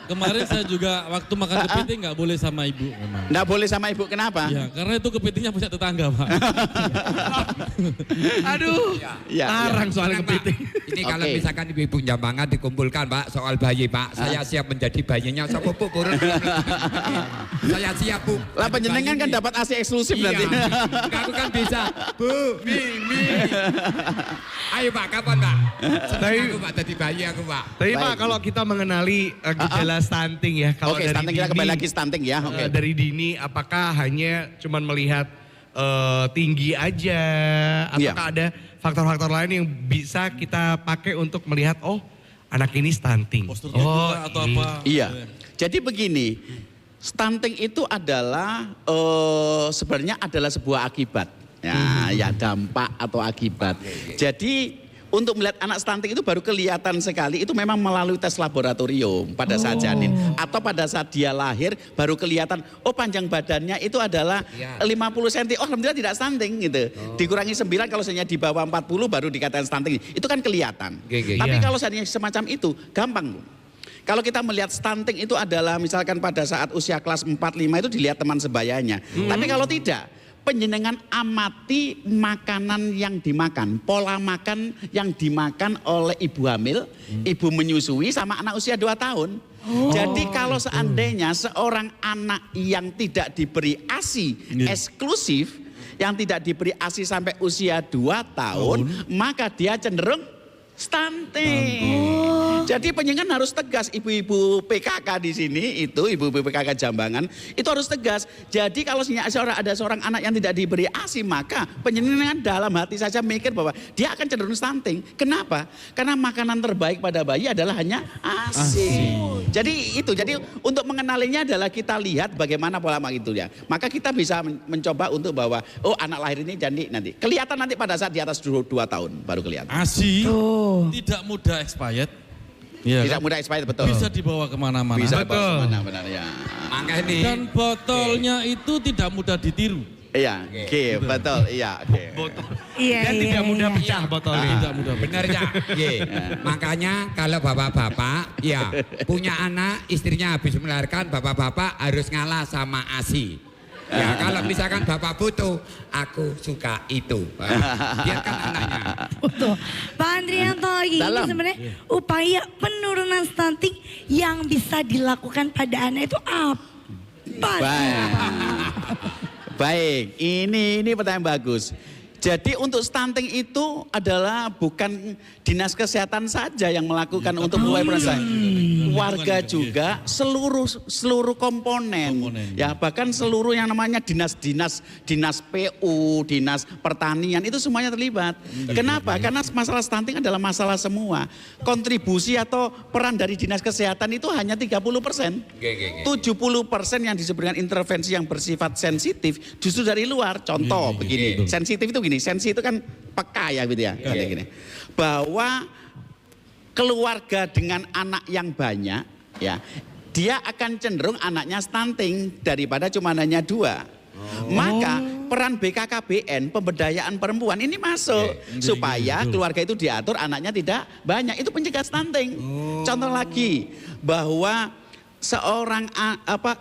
kemarin saya juga waktu makan kepiting nggak boleh sama ibu memang.
Enggak boleh sama ibu, kenapa?
Ya, karena itu kepitingnya punya tetangga, Pak.
Aduh.
Ya,
Larang soal
Tenang, Pak.
kepiting.
Ini kalau
Oke.
misalkan ibu-ibu Jambangan dikumpulkan Pak soal bayi Pak, saya siap menjadi bayinya. Siapa Bu? Saya siap Bu.
Lah penjenengan kan dapat AC eksklusif
Iya.
nanti.
Enggak, aku kan bisa. Bu, Mi. Ayo Pak, kapan Pak?
Tapi-
Aku Pak jadi bayi aku Pak.
Tapi Pak,
Baik.
kalau kita mengenali gejala stunting ya, kalau
Oke,
dari
stunting kita
dini,
kembali lagi stunting ya. Oke.
dari dini, apakah hanya cuman melihat tinggi aja, ataukah ada faktor-faktor lain yang bisa kita pakai untuk melihat, oh anak ini stunting.
Postur juga atau
ini.
apa.
Iya. Jadi begini, stunting itu adalah sebenarnya adalah sebuah akibat. Ya dampak atau akibat. Jadi untuk melihat anak stunting itu baru kelihatan sekali itu memang melalui tes laboratorium pada saat janin atau pada saat dia lahir baru kelihatan oh panjang badannya itu adalah 50 cm. Oh alhamdulillah tidak stunting gitu. Dikurangi 9 kalau seandainya di bawah 40 baru dikatakan stunting. Itu kan kelihatan. Tapi
Iya.
kalau seandainya semacam itu gampang. Kalau kita melihat stunting itu adalah misalkan pada saat usia kelas 4-5 itu dilihat teman sebayanya. Tapi kalau tidak, penjenengan amati makanan yang dimakan, pola makan yang dimakan oleh ibu hamil, ibu menyusui sama anak usia 2 tahun. Jadi kalau seandainya seorang anak yang tidak diberi ASI eksklusif, yang tidak diberi ASI sampai usia 2 tahun, maka dia cenderung stunting. Jadi penyiaran harus tegas, ibu-ibu PKK di sini itu, ibu-ibu PKK Jambangan itu harus tegas. Jadi kalau ada seorang anak yang tidak diberi ASI, maka penyiaran dalam hati saja mikir bahwa dia akan cenderung stunting. Kenapa? Karena makanan terbaik pada bayi adalah hanya ASI. Jadi untuk mengenalinya adalah kita lihat bagaimana pola makan itu ya. Maka kita bisa mencoba untuk bahwa anak lahir ini jadi nanti kelihatan nanti pada saat di atas 2 tahun baru kelihatan.
ASI tidak mudah expired. Ya,
Tidak mudah expired, betul.
Bisa dibawa kemana-mana.
Bisa dibawa kemana-mana ya.
Makanya
Dan botolnya itu tidak mudah ditiru.
Iya, oke, betul, iya, oke.
Iya,
Dan tidak mudah pecah botolnya.
Tidak mudah.
benar ya. Makanya kalau bapak-bapak ya punya anak, istrinya habis melahirkan, bapak-bapak harus ngalah sama ASI. Ya kalau misalkan bapak butuh, aku suka itu. Biarkan anaknya.
Betul. Pak Andrianto lagi ini
Dalam.
sebenarnya upaya penurunan stunting yang bisa dilakukan pada anak itu apa?
Baik, ini pertanyaan bagus. Jadi untuk stunting itu adalah bukan dinas kesehatan saja yang melakukan untuk mulai proses. Warga juga seluruh komponen. Ya bahkan seluruh yang namanya dinas PU, dinas pertanian itu semuanya terlibat. Kenapa? Karena masalah stunting adalah masalah semua. Kontribusi atau peran dari dinas kesehatan itu hanya 30%. 70% yang disebutkan intervensi yang bersifat sensitif justru dari luar. Contoh begini, sensitif itu gini, sensi itu kan peka ya gitu ya. Gini. Bahwa keluarga dengan anak yang banyak ya, dia akan cenderung anaknya stunting daripada cuma hanya 2. Maka peran BKKBN pemberdayaan perempuan ini masuk supaya keluarga itu diatur anaknya tidak banyak, itu pencegah stunting. Contoh lagi bahwa seorang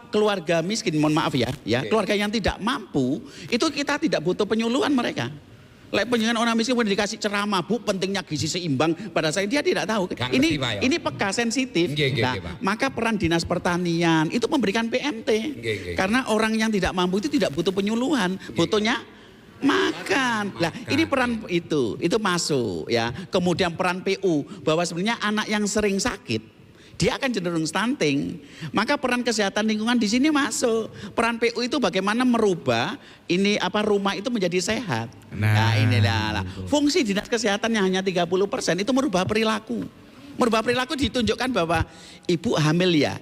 keluarga miskin, mohon maaf ya, keluarga yang tidak mampu itu kita tidak butuh penyuluhan mereka. Penyuluhan orang miskin boleh dikasih ceramah, Bu, pentingnya gizi seimbang pada saya, dia tidak tahu. Ini peka sensitif. Maka peran dinas pertanian itu memberikan PMT. Karena orang yang tidak mampu itu tidak butuh penyuluhan, butuhnya makan. Nah, ini peran itu masuk ya. Kemudian peran PU bahwa sebenarnya anak yang sering sakit dia akan cenderung stunting. Maka peran kesehatan lingkungan di sini masuk. Peran PU itu bagaimana merubah rumah itu menjadi sehat. Nah inilah fungsi dinas kesehatan yang hanya 30% itu merubah perilaku. Merubah perilaku ditunjukkan bahwa ibu hamil ya,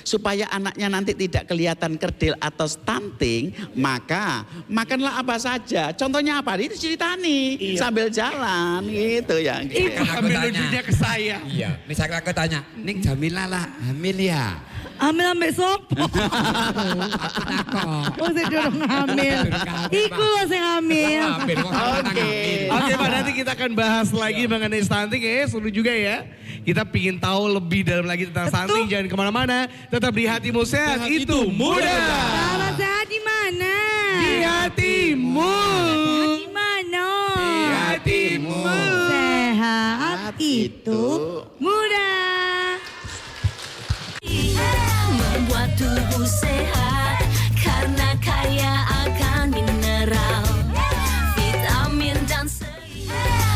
supaya anaknya nanti tidak kelihatan kerdil atau stunting, maka makanlah apa saja. Contohnya apa? Ini ceritani sambil jalan gitu ya.
Ambil nunjuknya ke saya.
Iya, misalnya aku tanya, Ning Jamila lah hamil ya.
Hamil ambek sopo?
Aku takut.
Oh, saya dorong hamil. Iku loh saya hamil.
Oke Pak, nanti kita akan bahas lagi mengenai stunting ya, seru juga ya. Kita pingin tahu lebih dalam lagi tentang stunting, jangan kemana-mana. Tetap di Hatimu Sehat, itu mudah.
Sahabat sehat di mana?
Di hatimu.
Di mana?
Di hatimu.
Sehat itu mudah.
Membuat tubuh sehat karena kaya akan mineral, vitamin dan serat.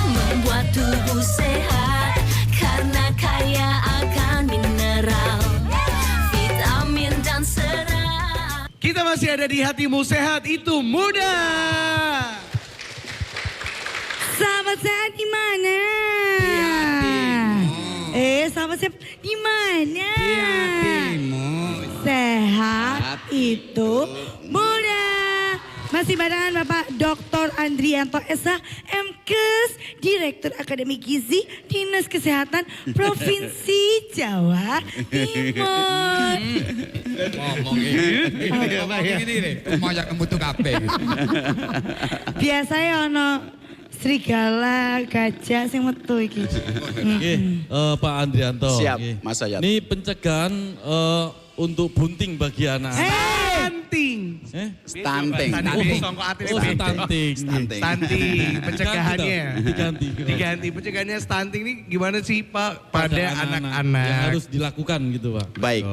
Membuat tubuh sehat karena kaya akan mineral, vitamin dan serat.
Kita masih ada di Hatimu Sehat, itu mudah.
Sahabat sehat di mana? Sahabat sehat di mana? Sehat itu mudah. Masih barengan Bapak Dr. Andrianto SH, MKes, Direktur Akademi Gizi, Dinas Kesehatan Provinsi Jawa Timur.
Ngomongin ini, mau yang kemutu kabeh.
Biasanya ono serigala, gajah sing metu iki.
Pak Andrianto.
Siap,
Nggih.
Mas Ayat.
Ini pencegahan untuk bunting bagi anak.
Stunting.
Stunting.
Stunting. Pencegahannya.
Diganti.
Pencegahannya stunting ini gimana sih Pak pada
Yang
anak-anak?
harus dilakukan gitu Pak.
Baik,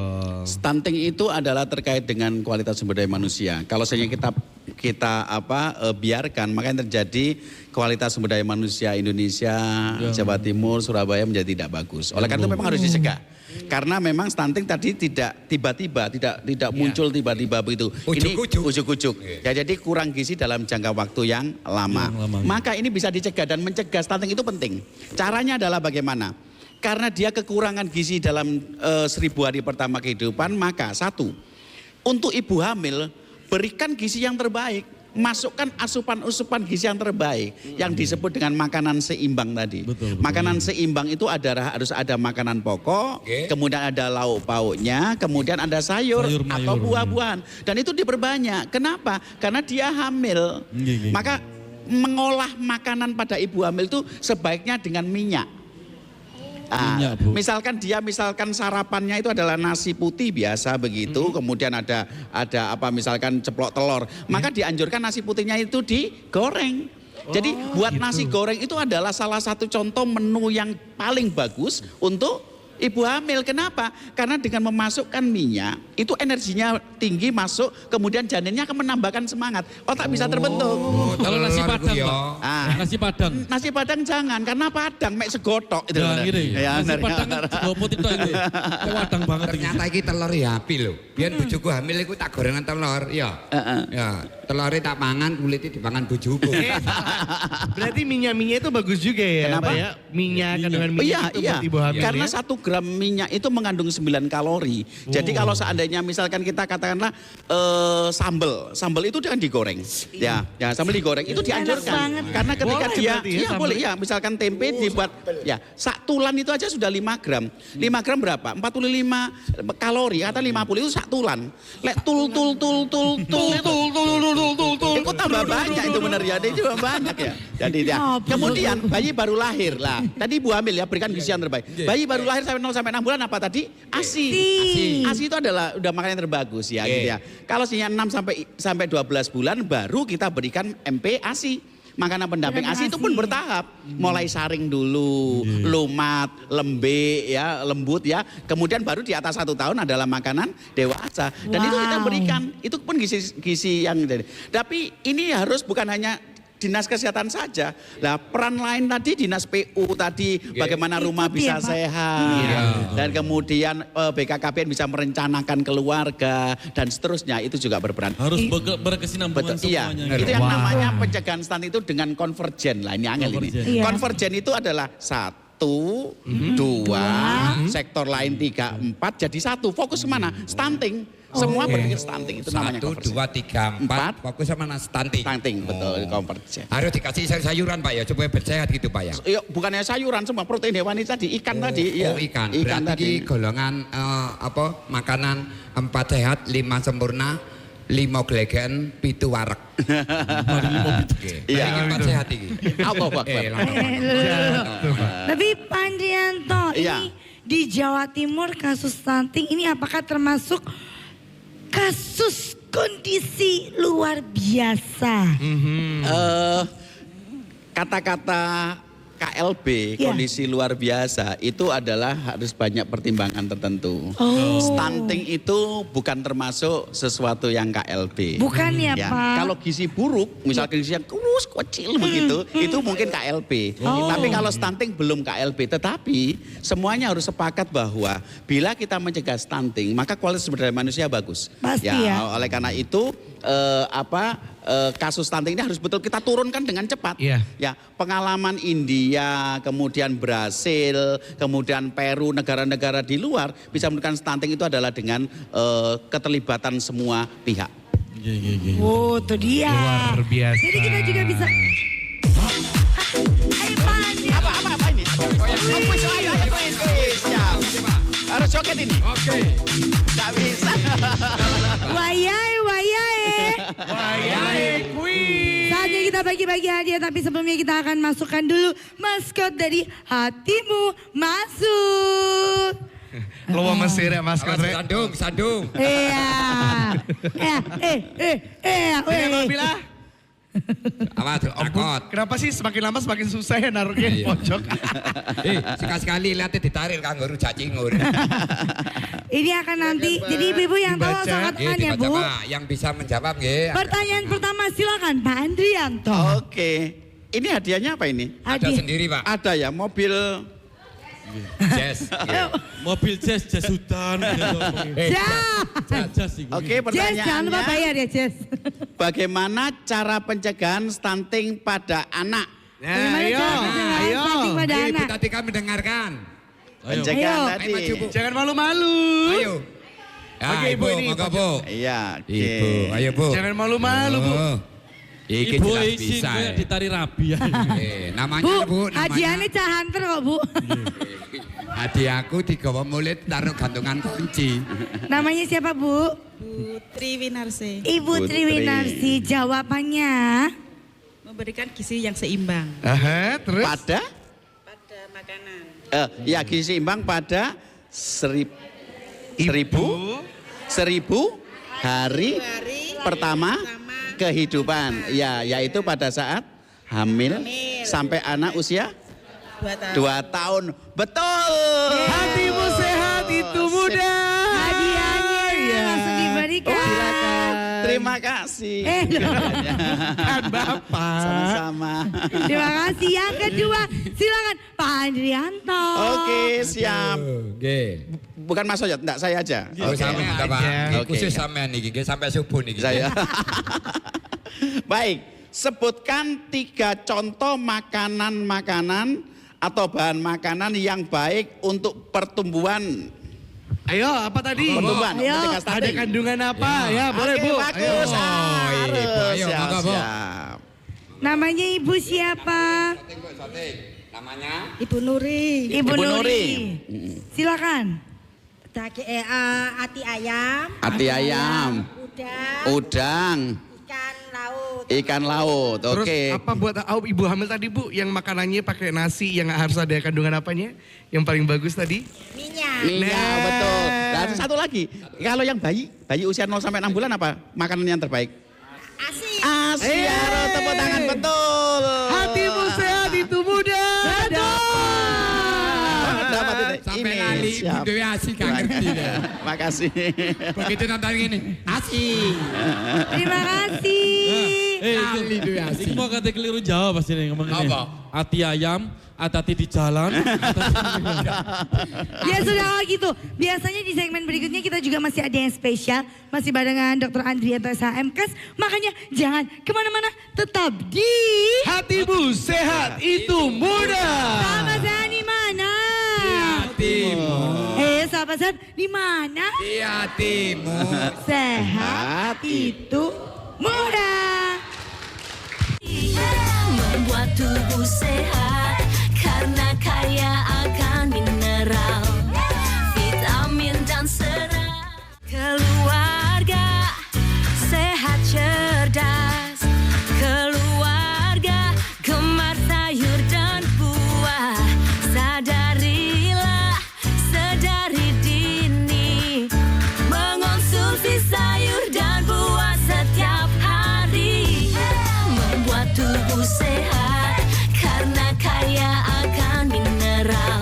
stunting itu adalah terkait dengan kualitas sumber daya manusia. Kalau misalnya kita kita biarkan, maka yang terjadi kualitas sumber daya manusia Indonesia, Jawa Timur, Surabaya menjadi tidak bagus. Oleh karena itu memang harus dicegah. Karena memang stunting tadi tidak tiba-tiba, tidak muncul tiba-tiba begitu. Ini ujuk-ujuk. Ya, jadi kurang gizi dalam jangka waktu yang lama. Maka ini bisa dicegah, dan mencegah stunting itu penting. Caranya adalah bagaimana? Karena dia kekurangan gizi dalam 1000 hari pertama kehidupan, maka satu, untuk ibu hamil berikan gizi yang terbaik, masukkan asupan gizi yang terbaik yang disebut dengan makanan seimbang tadi. Makanan seimbang itu harus ada makanan pokok, kemudian ada lauk pauknya, kemudian ada sayur atau buah-buahan, dan itu diperbanyak. Kenapa? Karena dia hamil. Maka mengolah makanan pada ibu hamil itu sebaiknya dengan minyak. Misalkan sarapannya itu adalah nasi putih biasa begitu, kemudian ada misalkan ceplok telur, maka dianjurkan nasi putihnya itu digoreng. Jadi buat nasi goreng itu adalah salah satu contoh menu yang paling bagus untuk ibu hamil. Kenapa? Karena dengan memasukkan minyak, itu energinya tinggi masuk, kemudian janinnya akan menambahkan semangat. Otak bisa terbentuk.
Kalau nasi padang, Pak.
Nasi padang jangan, karena padang mek segotok itu.
Nasi padang kan segopot itu. Padang banget.
Ternyata iki telur ya api lho. Biyen bojoku hamil iku tak gorengan telur, ya. Ya, telurnya tak mangan, kulitnya dipangan bojoku.
Berarti minyak-minyak itu bagus juga ya?
Kenapa?
Pak, ya? Minyak, kandungan minyak itu buat ibu hamil.
Karena
ya?
1 gram minyak itu mengandung 9 kalori. Jadi kalau seandainya misalkan kita katakanlah sambal itu kan digoreng. Ya, sambal digoreng itu dianjurkan. Karena ketika boleh ya, misalkan tempe dibuat sak tulan itu aja sudah 5 gram. 5 gram berapa? 45 kalori, kata 50 itu sak tulan. Lek itu tambah banyak itu benar ya, itu banyak ya. Jadi kemudian bayi baru lahir lah. Tadi ibu hamil ya, berikan gizi yang terbaik. Bayi baru lahir sampai 0 sampai 6 bulan apa tadi? ASI. ASI itu adalah udah makanan yang terbagus ya gitu ya. Kalau sinya 6 sampai 12 bulan baru kita berikan MP ASI. Makanan pendamping ASI itu pun bertahap. Mulai saring dulu, lumat, lembut ya. Kemudian baru di atas 1 tahun adalah makanan dewasa. Dan itu kita berikan. Itu pun gizi yang tapi ini harus bukan hanya Dinas Kesehatan saja. Nah, peran lain tadi Dinas PU tadi bagaimana rumah bisa sehat. Dan kemudian BKKBN bisa merencanakan keluarga dan seterusnya, itu juga berperan.
Harus berkesinambungan semuanya.
Itu yang namanya pencegahan stunting itu dengan konvergen lah, ini angel ini. Konvergen itu adalah 1, 2, sektor lain 3, 4 jadi 1. Fokus kemana? Stunting. Semua berpikir stunting, itu namanya
1, 2, 3, 4 fokus sama stunting.
Stunting, betul, konvergen.
Harus dikasih sayur-sayuran Pak ya, supaya bersehat gitu Pak ya.
Bukannya sayuran, semua protein hewani tadi, ikan tadi.
Ikan.
Ikan
Berarti
tadi.
golongan makanan 4 sehat, 5 sempurna, 5 glegen, 7 wareg.
Iya.
4 sehat ini.
Allahu Akbar.
Tapi Pak Andrianto, ini di Jawa Timur kasus stunting ini apakah termasuk kasus kondisi luar biasa?
Kata-kata KLB, kondisi luar biasa, itu adalah harus banyak pertimbangan tertentu. Stunting itu bukan termasuk sesuatu yang KLB.
Bukan ya Pak?
Kalau gizi buruk, misalnya gizi yang kurus, kecil begitu, itu mungkin KLB. Tapi kalau stunting belum KLB, tetapi semuanya harus sepakat bahwa bila kita mencegah stunting, maka kualitas sumber daya manusia bagus.
Pasti ya.
Oleh karena itu, kasus stunting ini harus betul kita turunkan dengan cepat. Ya, pengalaman India, kemudian Brasil, kemudian Peru, negara-negara di luar bisa menunjukkan stunting itu adalah dengan keterlibatan semua pihak.
Oh, itu dia.
Luar biasa.
Jadi kita juga bisa. Ayo Pak Andi.
Apa ini? Harus joget ini. Oke. Gak bisa.
Wayai. Saatnya kita bagi-bagi hadiah, tapi sebelumnya kita akan masukkan dulu maskot dari Hatimu Masuk.
Lo Mesir ya Mas Kodre.
Sandung.
Iya.
Awas, akot.
Kenapa sih semakin lama semakin susah ya naruhnya di
Iya.
pojok?
Sekali-sekali lihatnya ditarik kanggo rujak cingur.
Ini akan nanti, jadi ibu-ibu yang tahu
Dibaca.
langsung katakan ya Bu.
Yang bisa menjawab nggih.
Pertanyaan pertama silakan Pak Andrianto.
Oke. Ini hadiahnya apa ini?
Ada
Hadiah.
sendiri Pak.
Ada ya mobil.
Jazz.
Mobil jazz hutan. Jazz sih.
Oke,
Jess, jangan lupa
pertanyaannya.
bayar ya Jess.
Bagaimana cara pencegahan stunting pada anak?
Nah,
Bagaimana
ayo,
cara pencegahan
ayo.
stunting pada
Ibu
anak?
tadi kan mendengarkan.
Pencegahan
Ayo.
tadi.
Ayo, maju, Bu.
Jangan malu-malu.
Ayo. Ya,
Oke,
Ibu,
Ibu, ini
monggo Bu.
Iya, oke.
Ibu, ayo Bu.
Jangan malu-malu, Bu.
Oh, Iki
Ibu
jelas
izin
bisa.
kayak ditari rabi ya.
Namanya Bu,
hadiahnya
namanya.
Cah Hunter kok Bu.
Hadiahku digawa mulut taruh gantungan kunci.
Namanya siapa Bu?
Putri Winarsi
Ibu
Putri.
Triwinarsi. Jawabannya
memberikan gizi yang seimbang
Aha, terus?
Pada
pada makanan.
ya gizi seimbang pada seribu hari pertama kehidupan. Ya, yaitu pada saat hamil sampai anak usia
2 tahun.
2 tahun. Betul.
Hatimu sehat itu mudah.
hadiahnya
Iya.
langsung diberikan.
Silakan.
Terima kasih.
Kan Bapak.
Sama-sama.
Terima kasih. Yang kedua, silakan Pak Andrianto.
Oke, siap.
Oke.
Bukan Mas Oyot, enggak saya aja.
Oh, sampai
aja.
Pak. Ini
Oke.
khusus sampean niki nggih, sampai subuh niki.
Saya. Baik, sebutkan 3 contoh makanan-makanan atau bahan makanan yang baik untuk pertumbuhan.
Ayo, apa tadi?
Pertumbuhan.
Ayo.
mencegah
Ada
stunting.
kandungan apa? Ya, boleh
Oke,
Bu.
bagus.
Ayo.
Oh, ini, Bu. Ayo,
Siap,
monggo, Bu.
siap.
Namanya Ibu siapa?
Namanya?
Ibu Nuri.
Ibu
Ibu
Nuri.
Nuri.
Silakan. Hati ayam,
Hati ayam, udang,
ikan laut.
ikan laut.
Terus
Oke.
apa buat ibu hamil tadi Bu yang makanannya pakai nasi yang harus ada kandungan apanya? Yang paling bagus tadi?
Minyak.
Iya,
Nah.
betul. Dan satu lagi, kalau yang bayi usia 0 sampai 6 bulan apa makanan yang terbaik?
Asin.
Asyaro, tepuk tangan, betul.
Hatimu sehat itu mudah.
Dapat itu.
Sampai
Ini,
lali
siap.
Dewi Asih gak ngerti deh.
Makasih.
Begitu nonton ini, nasi.
Terima kasih.
Lali Dewi
Ini
Asih.
mau kata keliru jawab pasti nih ngomong ini.
Apa?
Hati ayam, hati di jalan.
Ya sudah kalau gitu. Biasanya di segmen berikutnya kita juga masih ada yang spesial. Masih barengan Dr. Andrianto SHMKes. Makanya jangan kemana-mana. Tetap di...
Hatimu sehat itu mudah.
Sahabat saya di mana?
Hatimu.
Sahabat saya di mana?
Di hatimu.
Sehat itu mudah.
Membuat tubuh sehat karena kaya akan mineral, vitamin dan serat. Keluarga sehat cerdas, keluarga gemar sayur dan buah. Sadarilah sedari dini mengonsumsi sayur dan buah setiap hari, membuat tubuh sehat karena kaya akan mineral,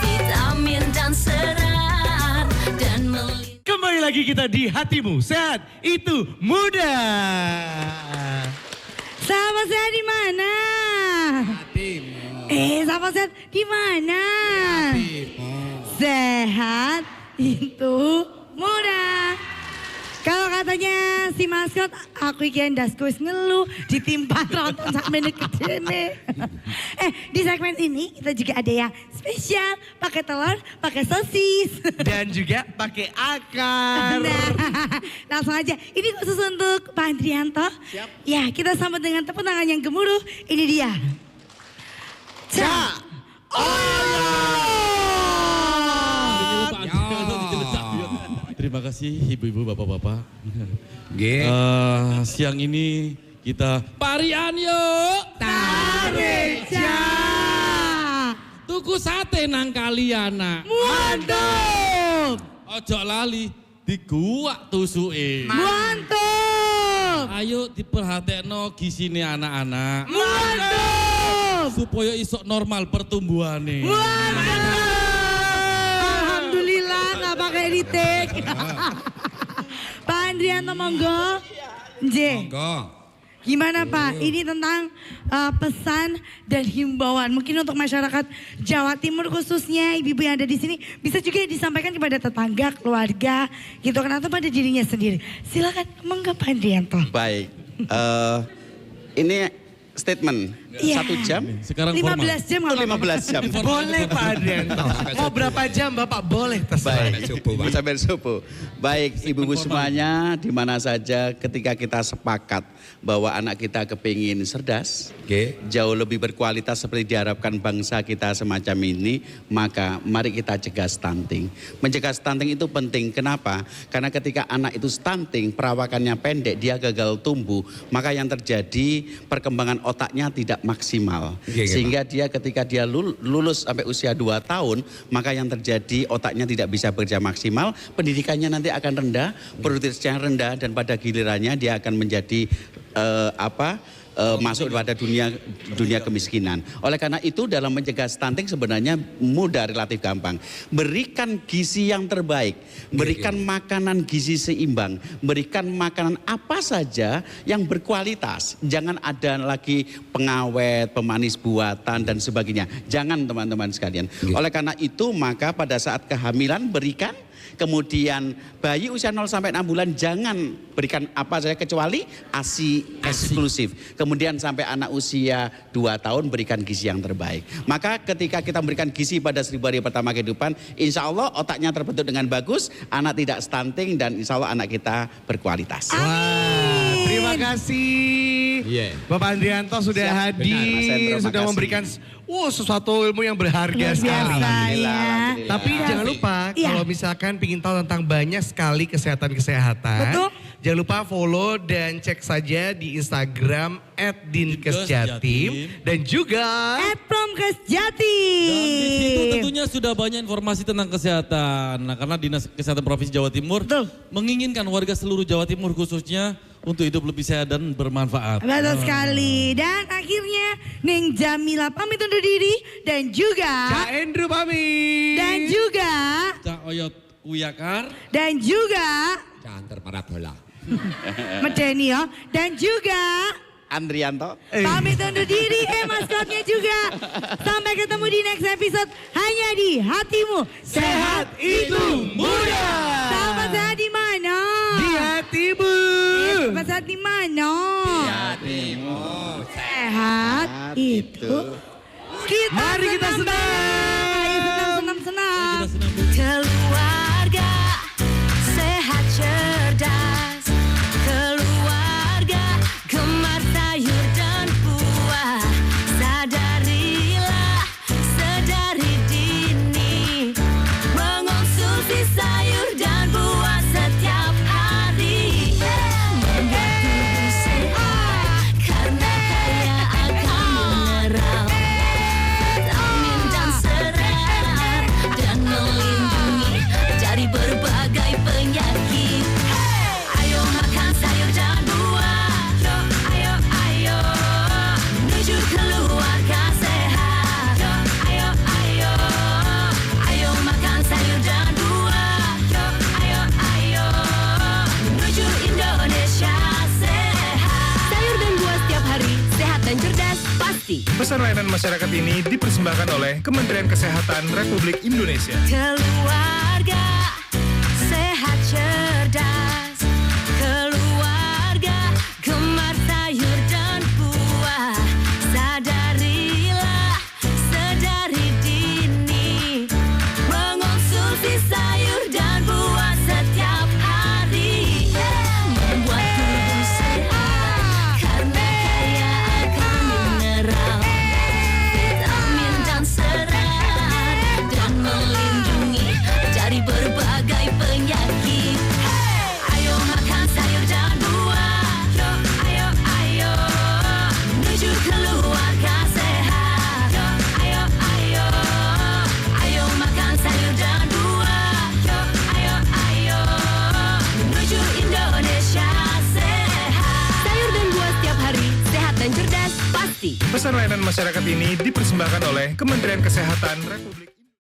vitamin dan serat dan melindungi.
Kembali lagi kita di Hatimu Sehat Itu Mudah.
Sahabat saya di mana?
Hatimu.
Sahabat saya di mana?
Hatimu.
Sehat itu mudah. Kalau katanya si maskot, aku ikian daskus ngeluh, ditimpa tronton sak menit kedene. Di segmen ini kita juga ada yang spesial, pakai telur, pakai sosis.
Dan juga pakai akar.
Nah, langsung aja. Ini khusus untuk Pak Andrianto.
Siap.
Ya, kita sambut dengan tepuk tangan yang gemuruh. Ini dia.
Cak.
Terima kasih ibu-ibu, bapak-bapak.
Nggih.
Siang ini kita parian yuk.
Tarik Cak.
Tuku sate nang kaliana.
Mantap.
Ojo lali diguak tusuke.
Mantap.
Ayo diperhatekno gisine anak-anak.
Mantap.
Supaya isok normal pertumbuhannya.
Alhamdulillah nggak pakai retake. Pak Andrianto monggo. J.
Monggo.
Gimana Pak? Ini tentang pesan dan himbauan. Mungkin untuk masyarakat Jawa Timur khususnya ibu-ibu yang ada di sini bisa juga disampaikan kepada tetangga, keluarga, gitu kan atau pada dirinya sendiri. Silakan monggo Pak Andrianto.
Baik, ini statement 1 jam.
Sekarang
15 jam nggak apa-apa.
15 jam.
Boleh Pak Adrianto. Mau berapa jam Bapak boleh terserah.
Baik, sampai subuh. Baik, ibu-ibu semuanya di mana saja ketika kita sepakat bahwa anak kita kepingin cerdas, jauh lebih berkualitas seperti diharapkan bangsa kita semacam ini, maka mari kita cegah stunting. Mencegah stunting itu penting. Kenapa? Karena ketika anak itu stunting, perawakannya pendek, dia gagal tumbuh, maka yang terjadi perkembangan otaknya tidak maksimal. Sehingga dia ketika dia lulus sampai usia 2 tahun, maka yang terjadi otaknya tidak bisa bekerja maksimal, pendidikannya nanti akan rendah, produktivitasnya rendah, dan pada gilirannya dia akan menjadi masuk pada dunia kemiskinan. Oleh karena itu dalam mencegah stunting sebenarnya mudah, relatif gampang. Berikan gizi yang terbaik, berikan makanan gizi seimbang, berikan makanan apa saja yang berkualitas. Jangan ada lagi pengawet, pemanis buatan dan sebagainya. Jangan teman-teman sekalian. Oleh karena itu maka pada saat kehamilan berikan. Kemudian bayi usia 0 sampai 6 bulan jangan berikan apa saja kecuali ASI eksklusif. Kemudian sampai anak usia 2 tahun berikan gizi yang terbaik. Maka ketika kita memberikan gizi pada 1000 hari pertama kehidupan, insya Allah otaknya terbentuk dengan bagus, anak tidak stunting dan insya Allah anak kita berkualitas.
Wah, terima kasih Bapak Andrianto sudah hadir, sudah memberikan sesuatu ilmu yang berharga sekali.
Alhamdulillah.
Tapi jangan lupa kalau misalkan ingin tahu tentang banyak sekali kesehatan-kesehatan, jangan lupa follow dan cek saja di Instagram @dinkesjatim dan juga
@promkesjatim.
Dan di situ tentunya sudah banyak informasi tentang kesehatan. Nah, karena Dinas Kesehatan Provinsi Jawa Timur menginginkan warga seluruh Jawa Timur khususnya untuk hidup lebih sehat dan bermanfaat.
Betul sekali. Dan akhirnya Neng Jamila pamit undur diri dan juga
Kak Endru pamit.
dan juga
Cak Oyot Uyakar
dan juga
Canter parabola.
Medeni ya dan juga
Andrianto.
pamit undur diri maskotnya juga. Sampai ketemu di next episode hanya di Hatimu
Sehat itu mudah.
Sahabat sehat di mana?
Di hatimu.
Sahabat sehat di mana?
Di hatimu.
Sehat itu kita
Mari kita senang.
Ayo senang.
Keluarga sehat cerdas, keluarga gemar sayur dan buah. Sadarilah sedari dini, mengonsumsi sayur dan buah setiap hari. Membuat tubuh sehat karena kaya akan mineral, vitamin dan serat, dan melindungi dari berbagai penyakit. Ayo makan sayur dan buah. Ayo, ayo, menuju keluarga sehat. Ayo, ayo, ayo makan sayur dan buah. Ayo, ayo, menuju Indonesia sehat. Sayur dan buah setiap hari, sehat dan cerdas pasti.
Pesan layanan masyarakat ini dipersembahkan oleh Kementerian Kesehatan Republik Indonesia.
Keluarga sehat cerdas, keluarga gemar sayur dan buah. Sadarilah sedari dini, mengonsumsi sayur dan buah setiap hari. Membuat tubuh sehat karena kaya akan mineral, vitamin dan serat, dan melindungi dari berbagai penyakit.
Pesan layanan masyarakat ini dipersembahkan oleh Kementerian Kesehatan Republik